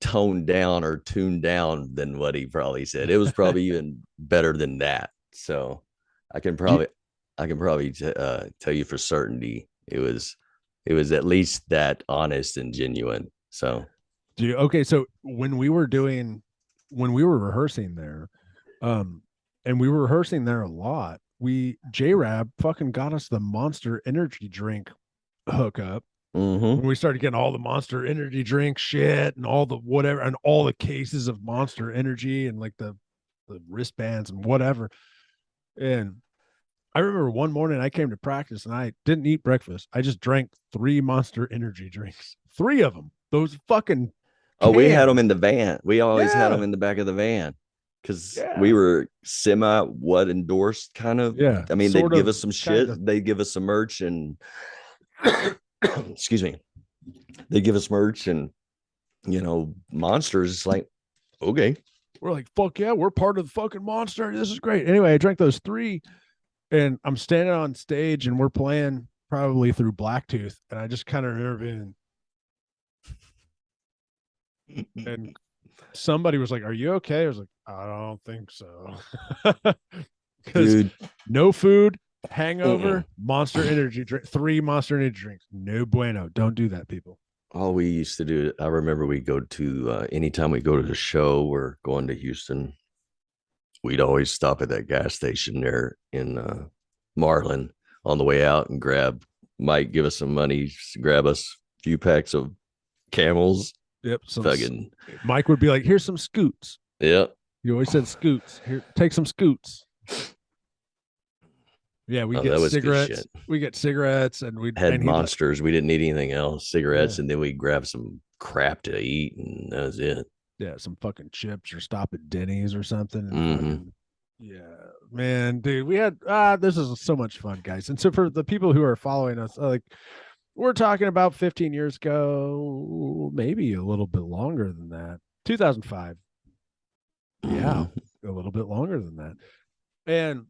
toned down or tuned down than what he probably said. It was probably even better than that. So I can Do you, probably tell you for certainty it was at least that honest and genuine. So okay, so when we were rehearsing there, and we were rehearsing there a lot, J-Rab fucking got us the Monster Energy drink hookup. mm-hmm. When we started getting all the Monster Energy drink shit and all the whatever and all the cases of Monster Energy and like the wristbands and whatever. And I remember one morning I came to practice and I didn't eat breakfast. I just drank 3 Monster Energy drinks. 3 of them. Those fucking Oh, we had them cans. in the van. We always had Yeah. them in the back of the van because we Yeah. were semi endorsed kind of. Yeah. I mean, they'd Sort give of, us some shit. kind of. They'd give us some merch and excuse me. They give us merch and monsters. It's like, okay. We're like, fuck yeah, we're part of the fucking Monster. This is great. Anyway, I drank those 3 and I'm standing on stage and we're playing probably through Blacktooth. And I just kind of remember being, and somebody was like, "Are you okay?" I was like, "I don't think so," because Dude. no food, hangover, Monster Energy drink, 3 Monster Energy drinks, no bueno. Don't do that, people. All we used to do, I remember we go to anytime we go to the show, we're going to Houston. We'd always stop at that gas station there in Marlin on the way out and might give us some money, grab us a few packs of Camels. Yep. Fucking Mike would be like, "Here's some scoots." Yep. You always said scoots. Here, take some scoots. Yeah, we get cigarettes. We get cigarettes, and we had monsters. We didn't need anything else. Cigarettes, and then we grab some crap to eat, and that was it. Yeah, some fucking chips or stop at Denny's or something. And fucking, yeah, man, dude, we had this is so much fun, guys. And so for the people who are following us, like we're talking about 15 years ago, maybe a little bit longer than that. 2005. Yeah, a little bit longer than that. And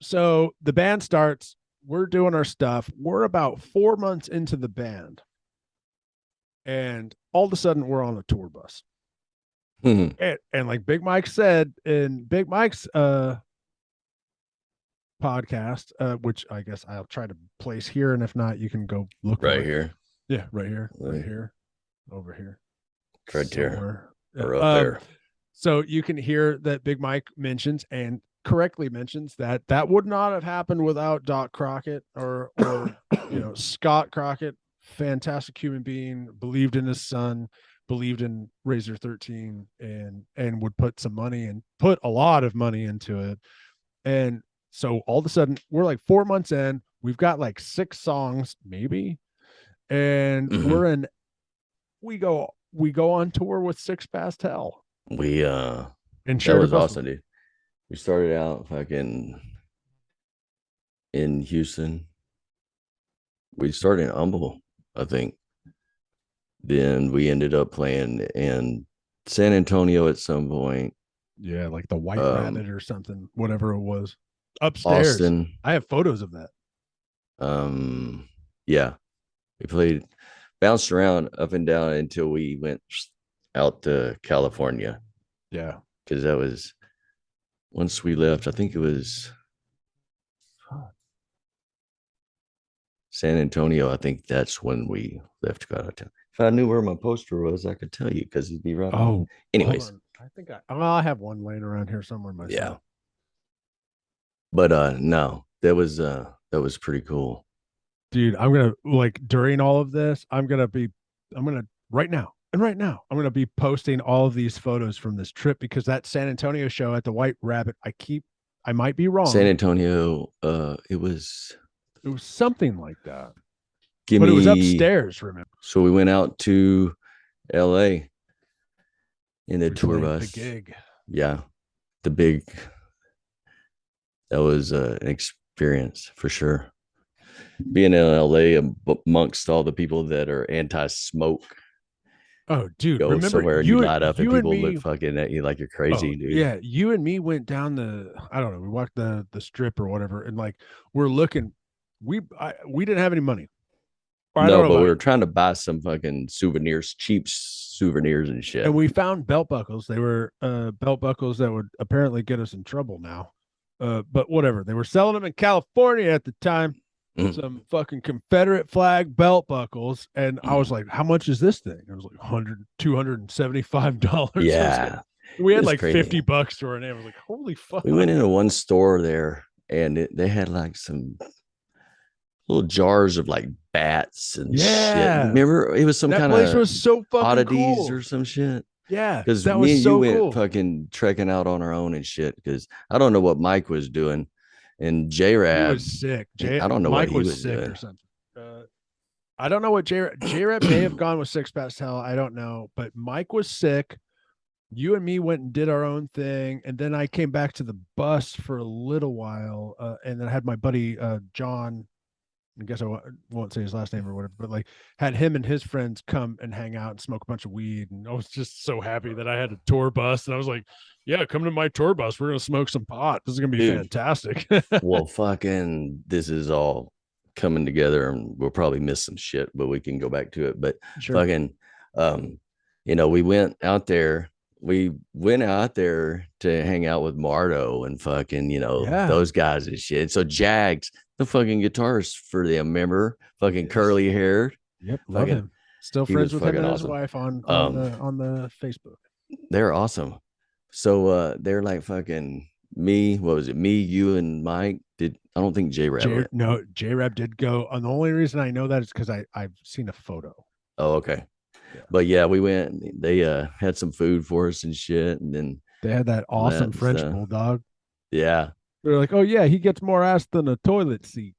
so the band starts we're doing our stuff. We're about 4 months into the band, and all of a sudden we're on a tour bus. Mhm. And like Big Mike said in Big Mike's podcast, which I guess I'll try to place here, and if not, you can go look for Right it. here, Yeah, right here, over here, right there, somewhere. or up there. So you can hear that Big Mike mentions and correctly mentions that that would not have happened without Doc Crockett or Scott Crockett, fantastic human being, believed in his son, believed in Razor 13, and would put a lot of money into it. And so all of a sudden we're like 4 months in, we've got like 6 songs maybe, and Mhm. we go on tour with Six Past Hell We and that shared a was bus. awesome, dude. We started out fucking in Houston. We started in Humble, I think. Then we ended up playing in San Antonio at some point. Yeah, like the White Um, Rabbit or something, whatever it was. Upstairs. Austin. I have photos of that. Yeah, we played, bounced around up and down until we went out to California, Yeah. because that was once we left. I think it was San Antonio. I think that's when we left to go out of town. If I knew where my poster was, I could tell you because he'd be right on. Oh, Anyways, hold on. I have one laying around here somewhere myself. yeah. But no, that was pretty cool. Dude, I'm gonna like during all of this, I'm gonna right now, I'm gonna be posting all of these photos from this trip because that San Antonio show at the White Rabbit, I might be wrong. San Antonio, it was something like that. give But it was me upstairs, remember? So we went out to LA in a We tour played bus. the gig. Yeah. The big, that was an experience for sure. Being in LA amongst all the people that are anti-smoke. Oh, dude, Go remember somewhere and you you light up and you and people me. look fucking at you like you're Oh, crazy, dude. yeah, you and me went down I don't know, we walked the strip or whatever, and like we're looking, we didn't have any money. Or I don't No, know but about we you. were trying to buy some fucking souvenirs, cheap souvenirs and shit. And we found belt buckles. They were belt buckles that would apparently get us in trouble now. But whatever. They were selling them in California at the time. Some fucking Confederate flag belt buckles. And I was like, how much is this thing? It was like $275. Yeah. We It had was like crazy. $50 to our name. I was like, holy fuck. We went into one store there and they had like some little jars of like bats and shit. Yeah. Remember, it was some That kind place of was so fucking oddities cool. or some shit. Yeah. Because That me was and you so went cool. fucking trekking out on our own and shit. Because I don't know what Mike was doing, and J He Rab, was sick. I don't know Mike what he was was sick doing. or something. I don't know what J-Rap may have gone with Six Past Hell. I don't know, but Mike was sick. You and me went and did our own thing, and then I came back to the bus for a little while, and then I had my buddy John. I guess I won't say his last name or whatever, but like had him and his friends come and hang out and smoke a bunch of weed, and I was just so happy that I had a tour bus, and I was like, "Yeah, come to my tour bus. We're gonna smoke some pot. This is gonna be Dude, fantastic." well, fucking, this is all coming together, and we'll probably miss some shit, but we can go back to it. But Sure. fucking, we went out there. We went out there to hang out with Mardo and fucking, Yeah. those guys and shit. So Jags, the fucking guitarist for them, remember? Fucking Yes. curly hair. Yep, love Fucking, him. Still he friends was with him fucking and his awesome. wife on the Facebook. They're awesome. So they're like fucking me. What was it? Me, you, and Mike. I don't think J Rab went. No, J Rab did go. And the only reason I know that is because I've seen a photo. Oh, okay. Yeah. But yeah, we went. They had some food for us and shit, and then They had that awesome French bulldog. Yeah. They're like, oh yeah, he gets more ass than a toilet seat.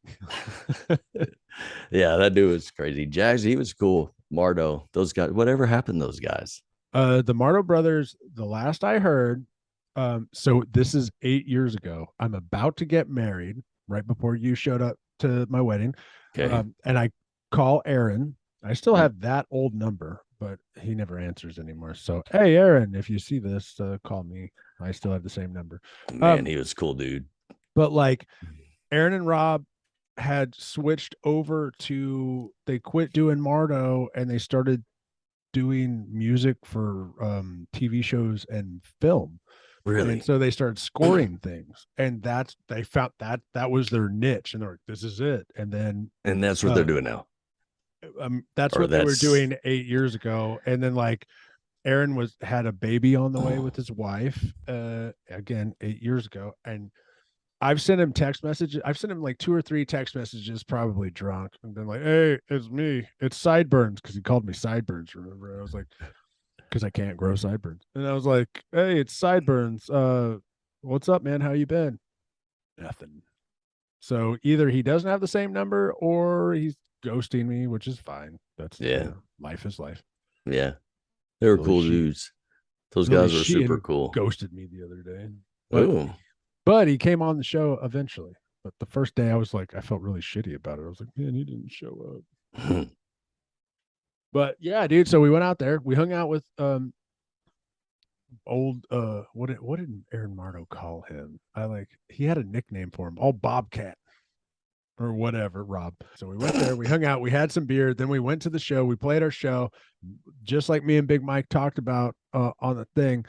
Yeah, that dude was crazy. Jags, he was cool. Mardo, those guys. Whatever happened to those guys? The Mardo brothers, the last I heard, so this is 8 years ago. I'm about to get married right before you showed up to my wedding. Okay. And I call Aaron. I still have that old number, but he never answers anymore. So, hey, Aaron, if you see this, call me. I still have the same number. Man, he was cool, dude. But like Aaron and Rob, had switched over to, they quit doing Mardo and they started doing music for TV shows and film. Really? And so they started scoring things, and they found that was their niche, and they're like, this is it. And then And that's what they're doing now. that's Or what they were that's doing 8 years ago. And then like Aaron had a baby on the way with his wife, again 8 years ago, and I've sent him text messages. I've sent him like 2 or 3 text messages, probably drunk, and been like, "Hey, it's me. It's sideburns," because he called me sideburns. Remember? I was like, because I can't grow sideburns, and I was like, "Hey, it's sideburns. What's up, man? How you been?" Nothing. So either he doesn't have the same number, or he's ghosting me, which is fine. That's yeah, life is life. yeah. They were cool dudes. Those guys were super cool. Ghosted me the other day, Oh, but he came on the show eventually. But the first day, I was like, I felt really shitty about it. I was like, man, he didn't show up. But yeah, dude. So we went out there. We hung out with old what did Aaron Mardo call him? He had a nickname for him, all Bobcat or whatever, Rob. So we went there, we hung out, we had some beer, then we went to the show, we played our show, just like me and Big Mike talked about on the thing.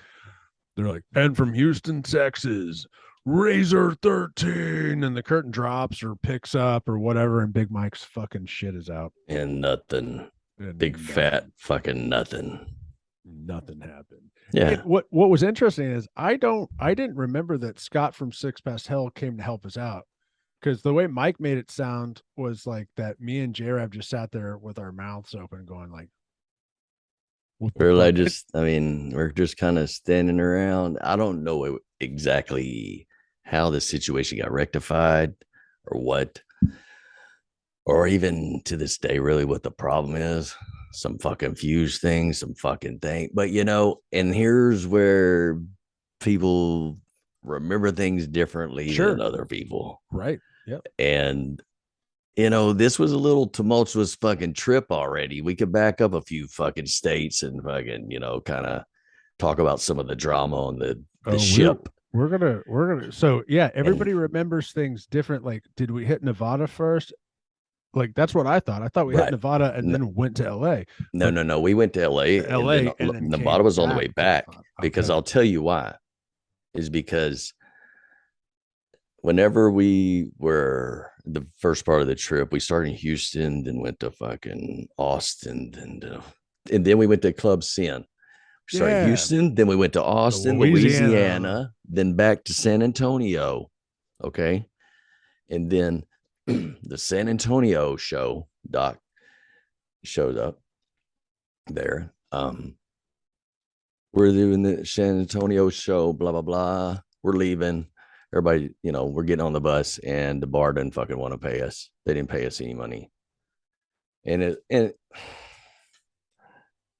They're like, and from Houston, Texas, Razr 13, and the curtain drops or picks up or whatever, and Big Mike's fucking shit is out. and nothing. And Big fat fucking nothing. Nothing happened. Yeah. And what was interesting is I didn't remember that Scott from Six Past Hell came to help us out, because the way Mike made it sound was like that me and J-Rab just sat there with our mouths open going like, we're like we're just kind of standing around. I don't know exactly how the situation got rectified or what, or even to this day, really what the problem is. Some fucking fuse thing, some fucking thing. But and here's where people remember things differently than other people. Right. Yep. And this was a little tumultuous fucking trip already. We could back up a few fucking states and fucking, kind of talk about some of the drama on the ship. We're gonna. So yeah, everybody remembers things different. Like, did we hit Nevada first? Like, that's what I thought. I thought we hit Nevada and then went to LA. No. We went to LA. And then Nevada was on the way back, because I'll tell you why. Is because whenever we were the first part of the trip, we started in Houston, then went to fucking Austin, and then we went to Club Sin. We started in Houston, then we went to Austin, Louisiana, then back to San Antonio. Okay. And then the San Antonio show, Doc showed up there. We're doing the San Antonio show, blah, blah, blah. We're leaving. Everybody, we're getting on the bus, and the bar didn't fucking want to pay us. They didn't pay us any money. And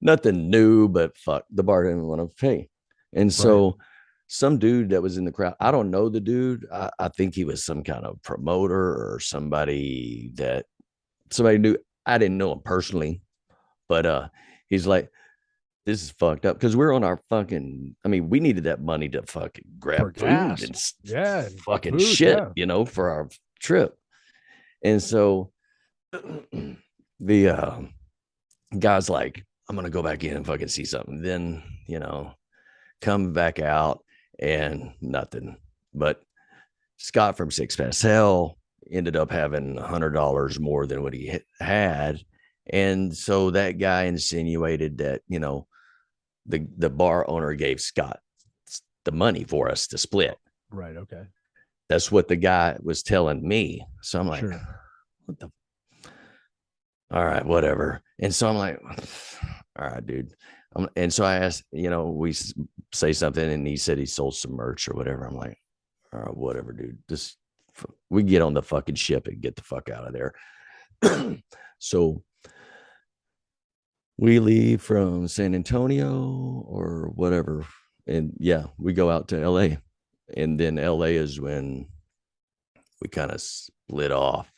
nothing new, but fuck, the bar didn't want to pay. And so some dude that was in the crowd, I don't know the dude. I think he was some kind of promoter or somebody knew. I didn't know him personally, but he's like, this is fucked up, because we're on our fucking, we needed that money to fucking grab food and fucking shit, for our trip. And so the guy's like, I'm going to go back in and fucking see something. Then, come back out and nothing. But Scott from Six Past Hell ended up having $100 more than what he had. And so that guy insinuated that, the bar owner gave Scott the money for us to split. Right. Okay. That's what the guy was telling me. So I'm like, what the? All right, whatever. And so I'm like, all right, dude. And so I asked, we say something, and he said he sold some merch or whatever. I'm like, all right, whatever, dude. Just we get on the fucking ship and get the fuck out of there. So we leave from San Antonio or whatever. And we go out to LA. And then LA is when we kind of split off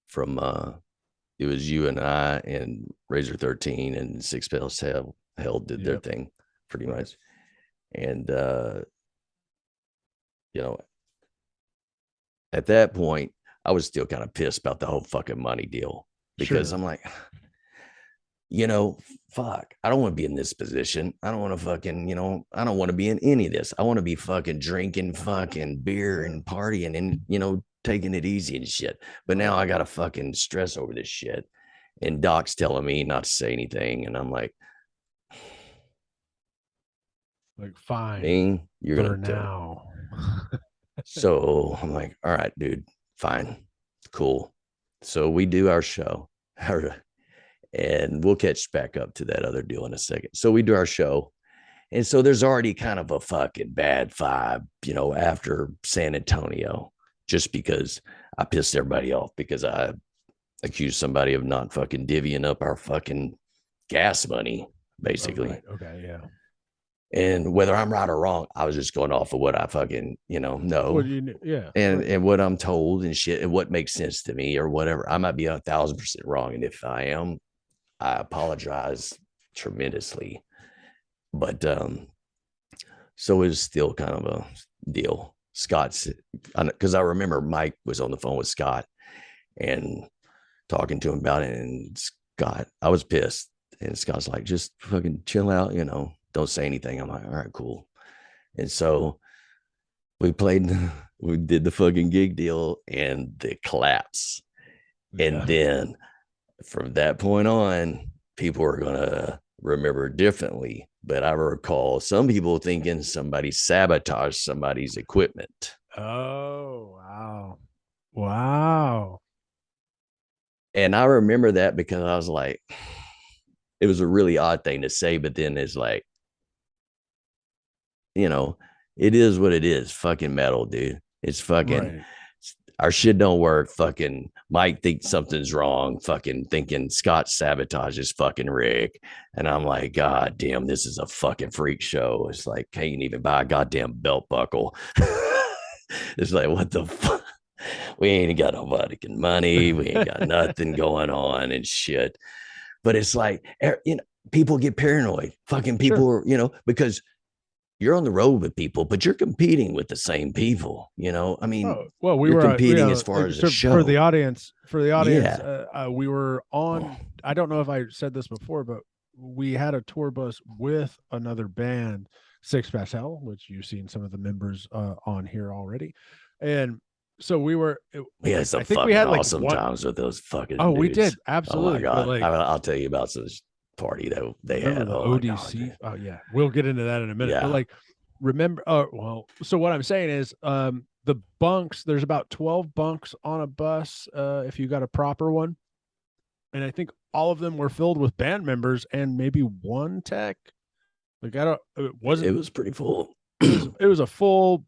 from, it was you and I and Razr 13 and Six Past Hell did their thing pretty much. And, at that point, I was still kind of pissed about the whole fucking money deal because Sure. I'm like, you know, fuck, I don't want to be in this position. I don't want to fucking, you know, I don't want to be in any of this. I want to be fucking drinking fucking beer and partying and, you know, taking it easy and shit. But now I got to fucking stress over this shit. And Doc's telling me not to say anything. And I'm like, Fine Bing, you're for going to tell. now. So I'm like, all right, dude, fine, cool. So we do our show, and we'll catch back up to that other deal in a second. So we do our show. And so there's already kind of a fucking bad vibe, you know, after San Antonio, just because I pissed everybody off because I accused somebody of not fucking divvying up our fucking gas money, basically. Oh, right. Okay, yeah. And whether I'm right or wrong, I was just going off of what I fucking, you know. Yeah. And right. and what I'm told and shit and what makes sense to me or whatever. I might be 1,000% wrong. And if I am, I apologize tremendously. But so it was still kind of a deal. Scott's, because I remember Mike was on the phone with Scott and talking to him about it. And Scott, I was pissed. And Scott's like, just fucking chill out, you know, don't say anything. I'm like, all right, cool. And so we did the fucking gig deal and the collapse. Yeah. And then from that point on, people are going to remember differently. But I recall some people thinking somebody sabotaged somebody's equipment. Oh, wow. Wow. And I remember that because I was like, it was a really odd thing to say, but then it's like, you know, it is what it is. Fucking metal, dude. It's fucking, Right. our shit don't work. Fucking Mike thinks something's wrong. Fucking thinking Scott sabotages fucking Rick. And I'm like, God damn, this is a fucking freak show. It's like, can't even buy a goddamn belt buckle. It's like, what the fuck? We ain't got no fucking money. We ain't got nothing going on and shit. But it's like, you know, people get paranoid. Fucking people are, you know, because you're on the road with people, but you're competing with the same people. You know, I mean, well, we you're were competing as far as a show. for the audience. Yeah. We were on. I don't know if I said this before, but we had a tour bus with another band, Six Past Hell, which you've seen some of the members on here already, and so we were. We had some I think fucking we had like awesome times with those fucking. Oh, dudes. we did Oh absolutely. my god! But I'll tell you about this party that they had. the Oh ODC. Oh yeah, we'll get into that in a minute. Yeah. But like, remember? Well, so what I'm saying is, the bunks. There's about 12 bunks on a bus. If you got a proper one, and I think all of them were filled with band members and maybe one tech. Like I don't. It wasn't. It was pretty full. It was a full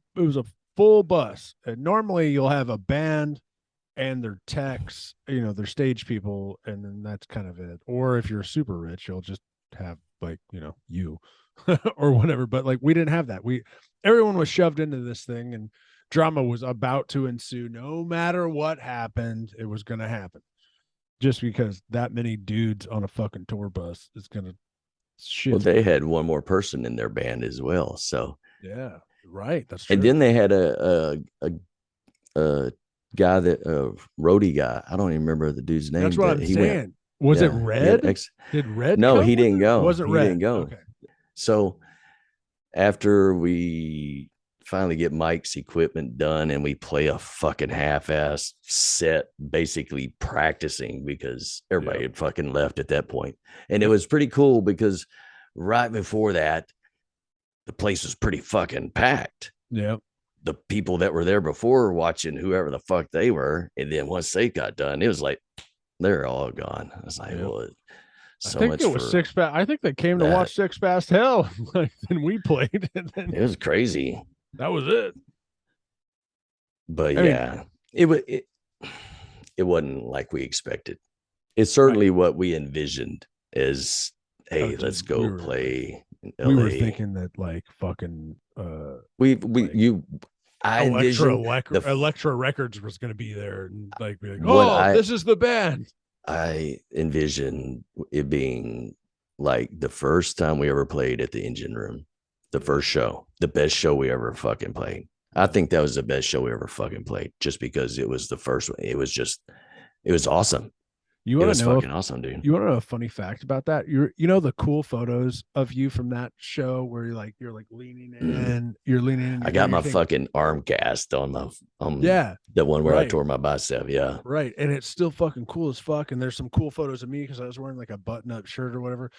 bus. And normally you'll have a band and their techs, you know, their stage people, and then that's kind of it. Or if you're super rich, you'll just have like, you know, you or whatever. But like we didn't have that. Everyone was shoved into this thing and drama was about to ensue. No matter what happened, it was gonna happen. Just because that many dudes on a fucking tour bus is gonna shit. Well, they had one more person in their band as well. So yeah, right. That's true. and then they had a guy that roadie guy. I don't even remember the dude's name. That's what I'm saying. Was it Red? Did Red? No, he didn't go. Was it Red? He didn't go. Okay. So after we finally get Mike's equipment done and we play a fucking half-ass set, basically practicing because everybody had fucking left at that point. And it was pretty cool because right before that, the place was pretty fucking packed. Yeah. The people that were there before watching whoever the fuck they were. And then once they got done, it was like, they're all gone. I was like, well, so I think it was Six Past. I think they came to watch Six Past Hell. Like, then we played. And then it was crazy. That was it. But it wasn't like we expected. It's certainly what we envisioned is, hey, let's go play in LA. We were thinking that like fucking Electra Records was going to be there and like be like, this is the band. I envisioned it being like the first time we ever played at the Engine Room, the first show, the best show we ever fucking played. I think that was the best show we ever fucking played, just because it was the first one. It was awesome. You It want was to know? fucking awesome, dude. You want to know a funny fact about that? You know the cool photos of you from that show where you're leaning in, you're leaning in. I got my fucking arm cast on yeah, the one where I right. tore my bicep. Yeah. Right. And it's still fucking cool as fuck. And there's some cool photos of me because I was wearing like a button up shirt or whatever.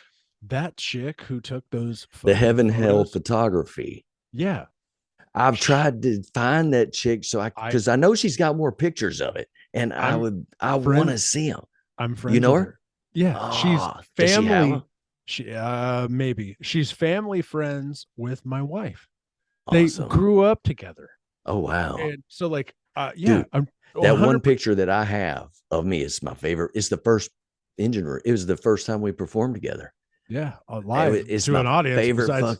That chick who took those The Heaven Hell photos, photography. yeah. I've tried to find that chick because I know she's got more pictures of it, and I want to see them. I'm friends You know with her? her. Yeah, Oh, she's does she have family. 'em? She maybe she's family friends with my wife. Awesome. They grew up together. Oh wow. And so yeah, Dude, I'm that one 100%. picture that I have of me is my favorite. It's the first engine room. It was the first time we performed together. Yeah, live It's to my an audience. favorite Besides,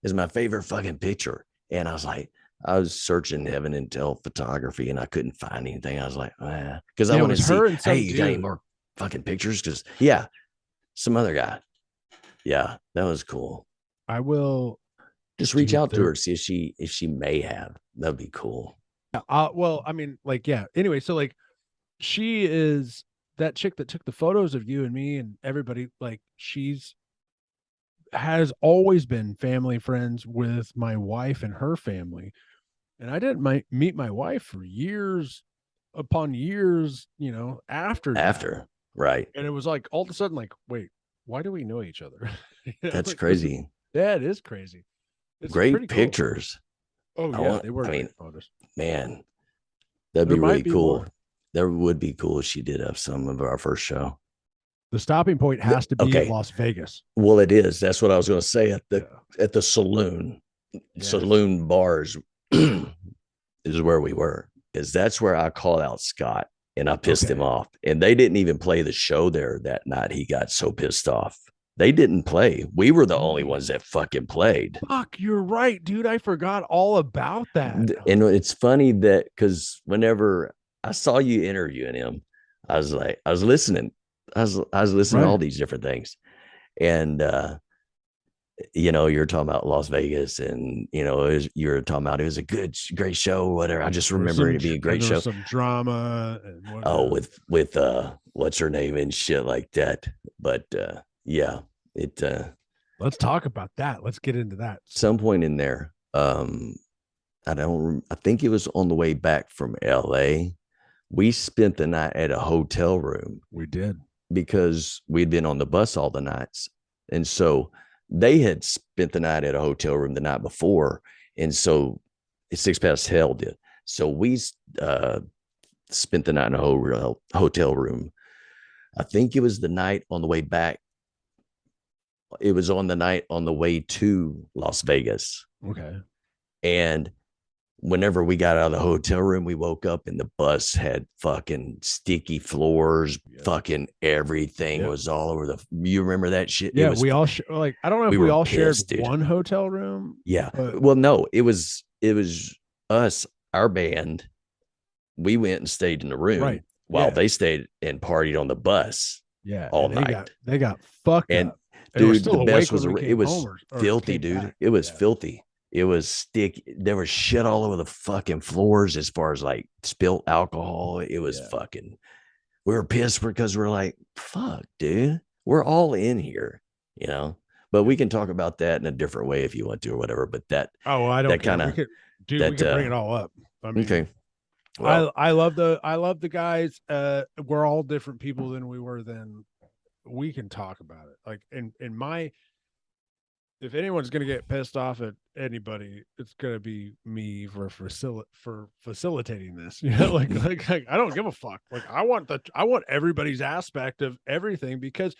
it's my favorite fucking picture. And I was like, I was searching Heaven and Hell photography and I couldn't find anything. I was like, because I it want to was see, her and some hey, you got any dude. more fucking pictures? Because some other guy. Yeah, that was cool. I will Just reach out to her, see if she may have. That'd be cool. well, I mean, yeah. Anyway, so she is that chick that took the photos of you and me and everybody. Has always been family friends with my wife and her family. And I didn't meet my wife for years upon years, after that. Right. And it was like all of a sudden, wait, why do we know each other? That's crazy. That is crazy. It's great pictures. Cool. Oh yeah, they were great photos. Man, that'd be really cool. That would be cool if she did have some of our first show. The stopping point has to be Las Vegas. Well, it is. That's what I was going to say at the saloon. Yes. Saloon bars is where we were, because that's where I called out Scott and I pissed him off. And they didn't even play the show there that night. He got so pissed off. They didn't play. We were the only ones that fucking played. Fuck, you're right, dude. I forgot all about that. And it's funny that because whenever I saw you interviewing him, I was listening. I was listening to all these different things. And you're talking about Las Vegas, and you're talking about it was a great show, whatever. I just remember it being a great show. Some drama and with what's her name and shit like that. But yeah, let's talk about that. Let's get into that. Some point in there, I think it was on the way back from LA. We spent the night at a hotel room. We did, because we'd been on the bus all the nights. And so they had spent the night at a hotel room the night before. And so it's Six Past Hell did. So we spent the night in a hotel room. I think it was the night on the way back. It was on the night on the way to Las Vegas. Okay. And whenever we got out of the hotel room, we woke up and the bus had fucking sticky floors, fucking everything was all over you remember that shit? Yeah, we all I don't know if we all shared one hotel room. Yeah. Well, no, it was us, our band. We went and stayed in the room while they stayed and partied on the bus. Yeah, all night. They got fucked up. Dude, the best was it was filthy, dude. It was filthy. It was sticky. There was shit all over the fucking floors as far as spilt alcohol. It was fucking, we were pissed because we're like, fuck, dude, we're all in here, but we can talk about that in a different way if you want to or whatever. But I don't care. We can bring it all up. I mean, okay. Well, I love the guys. We're all different people than we were then. We can talk about it. If anyone's going to get pissed off at anybody, it's going to be me for facilitating this. I don't give a fuck. I want everybody's aspect of everything, because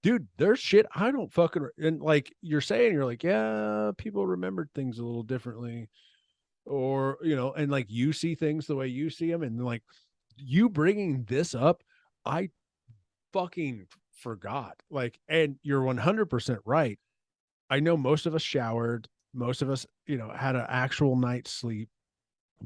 dude, there's shit I don't fucking, and you're saying, you're yeah, people remembered things a little differently, or, and you see things the way you see them. And you bringing this up, I fucking forgot. And you're 100% right. I know most of us showered. Most of us, had an actual night's sleep.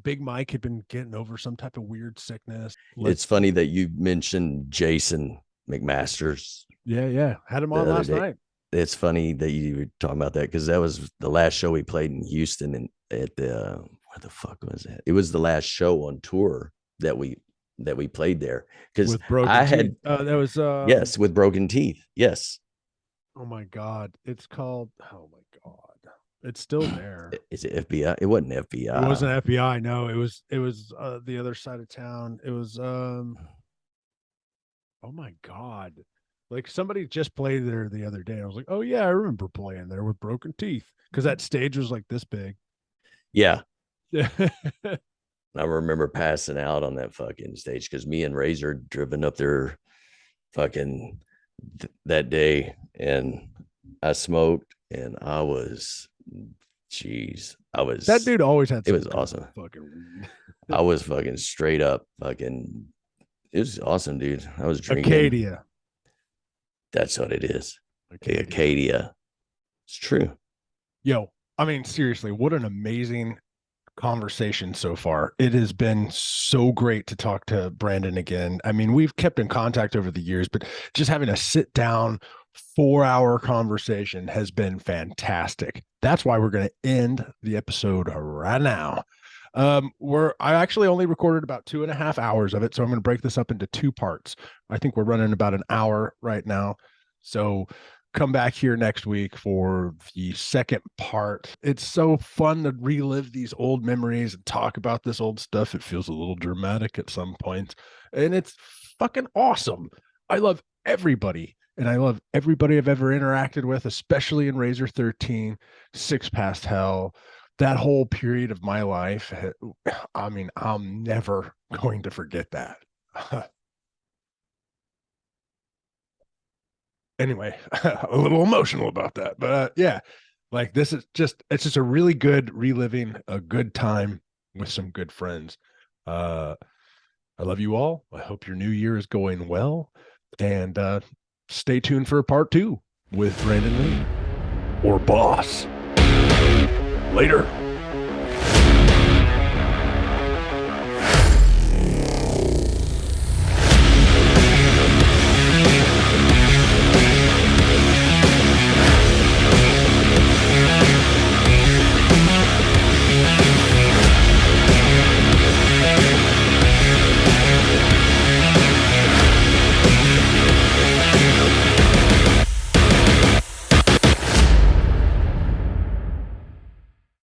Big Mike had been getting over some type of weird sickness. It's funny that you mentioned Jason McMasters. Yeah. Had him on last night. It's funny that you were talking about that, because that was the last show we played in Houston, and at the Where the fuck was that? It was the last show on tour that we played there because With broken I teeth. had That was yes, with broken teeth. Yes. oh my god. It's called oh my god. It's still there. Is it FBI? It wasn't It FBI. wasn't FBI, no. It was the other side of town. It was oh my god. Like somebody just played there the other day. I was like, "Oh yeah, I remember playing there with broken teeth." Because that stage was like this big. Yeah. Yeah. I remember passing out on that fucking stage because me and Razr driven up there fucking that day, and I smoked, and I was, jeez, I was That dude always had it was good awesome. fucking weed. I was fucking straight up fucking. It was awesome, dude. I was drinking. Acadia. That's what it is. Acadia. Acadia. It's true. Yo, I mean, seriously, what an amazing conversation so far. It has been so great to talk to Brandon again. I mean, we've kept in contact over the years, but just having a sit down 4-hour conversation has been fantastic. That's why we're going to end the episode right now. I actually only recorded about 2.5 hours of it, so I'm going to break this up into 2 parts. I think we're running about an hour right now. So come back here next week for the second part. It's so fun to relive these old memories and talk about this old stuff. It feels a little dramatic at some points, and it's fucking awesome. I love everybody, and I love everybody I've ever interacted with, especially in Razr 13, 6 Past Hell, that whole period of my life. I mean, I'm never going to forget that. Anyway, a little emotional about that, but yeah, like this is it's just a really good reliving a good time with some good friends. I love you all. I hope your new year is going well, and stay tuned for part 2 with Brandon Lee or Boss. Later.